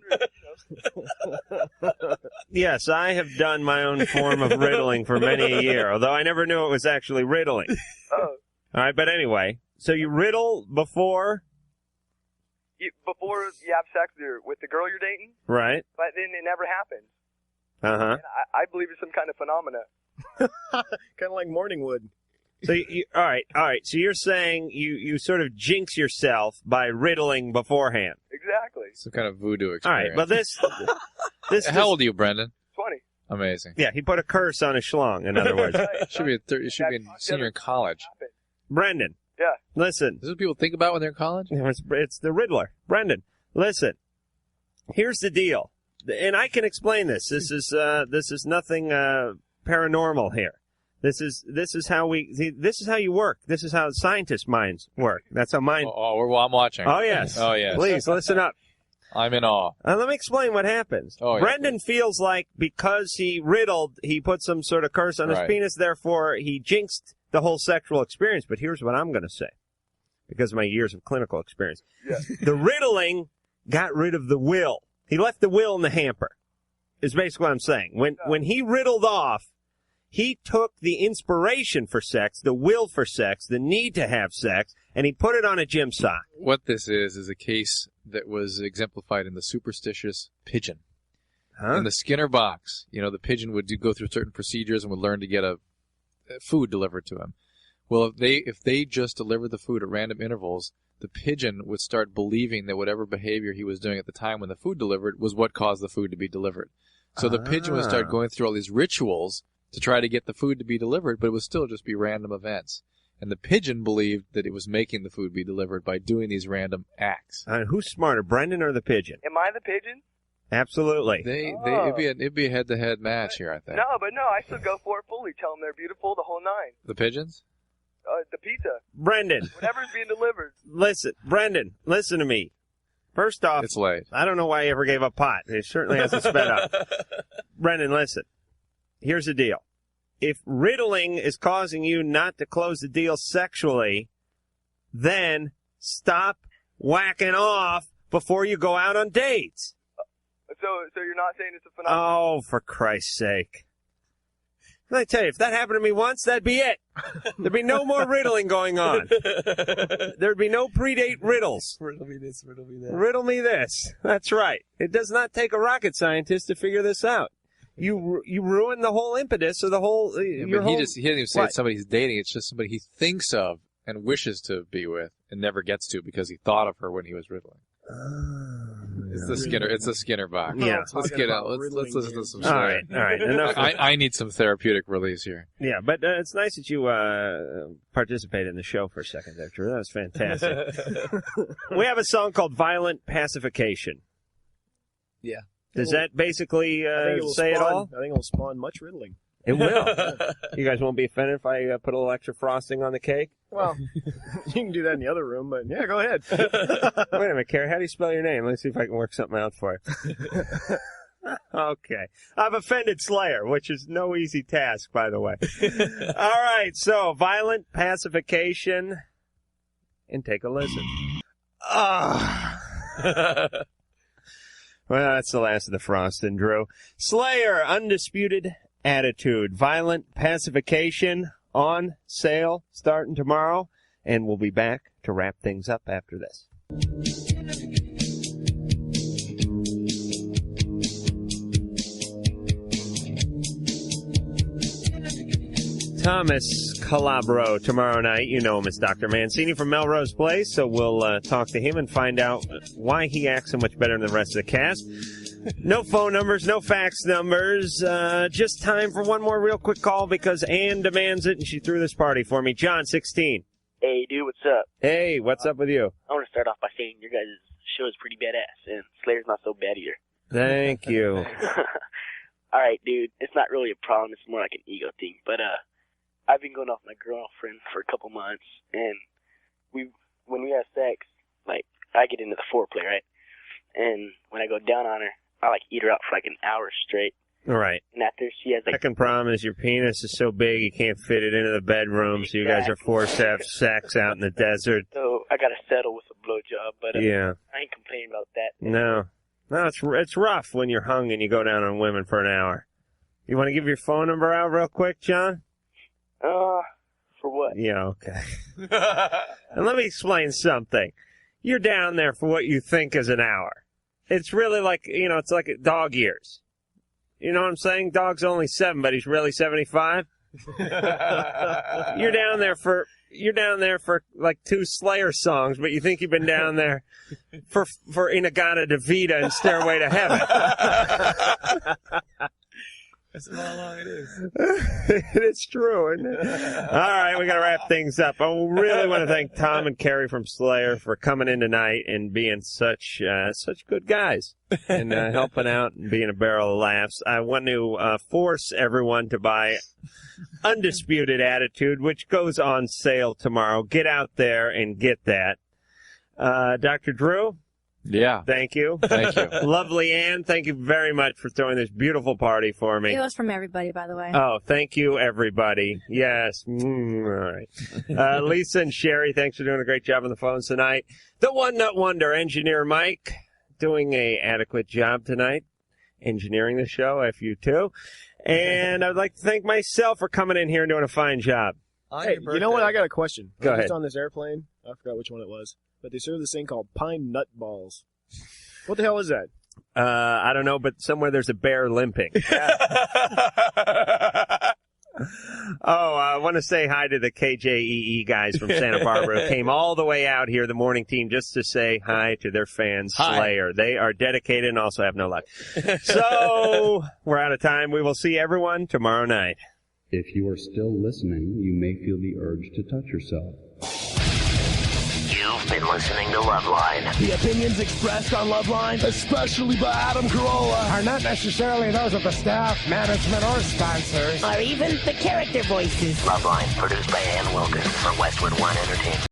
Yes, I have done my own form of riddling for many a year, although I never knew it was actually riddling. Oh. All right, but anyway, so you riddle before... Before you have sex with the girl you're dating, Right. but then it never happens. Uh-huh. And I believe it's some kind of phenomena. Kind of like Morningwood. So, all right. So you're saying you sort of jinx yourself by riddling beforehand. Exactly. Some kind of voodoo All experience. right, but this How old are you, Brendan? 20. Amazing. Yeah, he put a curse on his schlong, in other words. Should be a senior in college. Brendan. Yeah. Listen. This is what people think about when they're in college? It's the Riddler. Brendan, listen. Here's the deal. And I can explain this. This is nothing paranormal here. This is how you work. This is how scientists' minds work. That's how mine. I'm watching. Oh yes. Oh yes. Please listen up. I'm in awe. Let me explain what happens. Oh, yeah, Brendan feels like because he riddled, he put some sort of curse on his Right. penis, therefore he jinxed the whole sexual experience. But here's what I'm going to say, because of my years of clinical experience. Yeah. The riddling got rid of the will. He left the will in the hamper, is basically what I'm saying. When he riddled off, he took the inspiration for sex, the will for sex, the need to have sex, and he put it on a gym sock. What this is a case that was exemplified in the superstitious pigeon. Huh? In the Skinner box, the pigeon would go through certain procedures and would learn to get a food delivered to him. Well, if they just delivered the food at random intervals, the pigeon would start believing that whatever behavior he was doing at the time when the food delivered was what caused the food to be delivered. So the pigeon would start going through all these rituals to try to get the food to be delivered, but it would still just be random events. And the pigeon believed that it was making the food be delivered by doing these random acts. Who's smarter, Brendan or the pigeon? Am I the pigeon? Absolutely. It'd be a head-to-head match here, I think. No, but no, I still go for it fully. Tell them they're beautiful, the whole nine. The pigeons? The pizza. Brendan. Whatever's being delivered. Listen, Brendan, listen to me. First off, it's late. I don't know why he ever gave up pot. It certainly hasn't sped up. Brendan, listen. Here's the deal. If riddling is causing you not to close the deal sexually, then stop whacking off before you go out on dates. So you're not saying it's a phenomenon? Oh, for Christ's sake. I tell you, if that happened to me once, that'd be it. There'd be no more riddling going on. There'd be no predate riddles. Riddle me this, riddle me that. Riddle me this. That's right. It does not take a rocket scientist to figure this out. You ruin the whole impetus of the whole... He didn't even say it's somebody he's dating. It's just somebody he thinks of and wishes to be with and never gets to because he thought of her when he was riddling. It's the Skinner box. Yeah. Let's listen to some Skinner. All right. Enough. I need some therapeutic release here. Yeah, but it's nice that you participated in the show for a second there, Drew. That was fantastic. We have a song called Violent Pacification. Yeah. Does that basically say it all? I think it will spawn much riddling. It will. You guys won't be offended if I put a little extra frosting on the cake? Well, you can do that in the other room, but yeah, go ahead. Wait a minute, Carrie. How do you spell your name? Let's see if I can work something out for you. Okay. I've offended Slayer, which is no easy task, by the way. All right, so Violent Pacification, and take a listen. Well, that's the last of the frosting, Drew. Slayer, Undisputed Attitude, Violent Pacification, on sale starting tomorrow, and we'll be back to wrap things up after this. Thomas Calabro tomorrow night. You know him as Dr. Mancini from Melrose Place, so we'll talk to him and find out why he acts so much better than the rest of the cast. No phone numbers, no fax numbers. Just time for one more real quick call because Ann demands it, and she threw this party for me. John, 16. Hey, dude, what's up? Hey, what's up with you? I want to start off by saying your guys' show is pretty badass, and Slayer's not so bad either. Thank you. All right, dude, it's not really a problem. It's more like an ego thing. But I've been going off my girlfriend for a couple months, and when we have sex, like, I get into the foreplay, right? And when I go down on her, I like eat her out for like an hour straight. All right. And after she has like... Second problem is your penis is so big you can't fit it into the bedroom, so you guys are forced to have sex out in the desert. So I got to settle with a blowjob, but yeah. I ain't complaining about that. No, it's rough when you're hung and you go down on women for an hour. You want to give your phone number out real quick, John? For what? Yeah, okay. And let me explain something. You're down there for what you think is an hour. It's really like, it's like dog years. You know what I'm saying? Dog's only 7, but he's really 75. You're down there for like 2 Slayer songs, but you think you've been down there for Inagata Devita and Stairway to Heaven. That's how long it is. It's true, isn't it? All right, we got to wrap things up. I really want to thank Tom and Carrie from Slayer for coming in tonight and being such good guys and helping out and being a barrel of laughs. I want to force everyone to buy Undisputed Attitude, which goes on sale tomorrow. Get out there and get that. Dr. Drew? Yeah. Thank you. Thank you. Lovely Ann, thank you very much for throwing this beautiful party for me. It was from everybody, by the way. Oh, thank you, everybody. Yes. All right. Lisa and Sherry, thanks for doing a great job on the phones tonight. The One Nut Wonder, Engineer Mike, doing a adequate job tonight, engineering the show, FU2. And I'd like to thank myself for coming in here and doing a fine job. Hey, you know what? I got a question. Go ahead. Just on this airplane, I forgot which one it was, but they serve this thing called pine nut balls. What the hell is that? I don't know, but somewhere there's a bear limping. Oh, I want to say hi to the KJEE guys from Santa Barbara who came all the way out here, the morning team, just to say hi to their fans, Slayer. They are dedicated and also have no luck. So, we're out of time. We will see everyone tomorrow night. If you are still listening, you may feel the urge to touch yourself. You've been listening to Loveline. The opinions expressed on Loveline, especially by Adam Carolla, are not necessarily those of the staff, management, or sponsors, or even the character voices. Loveline, produced by Ann Wilkins for Westwood One Entertainment.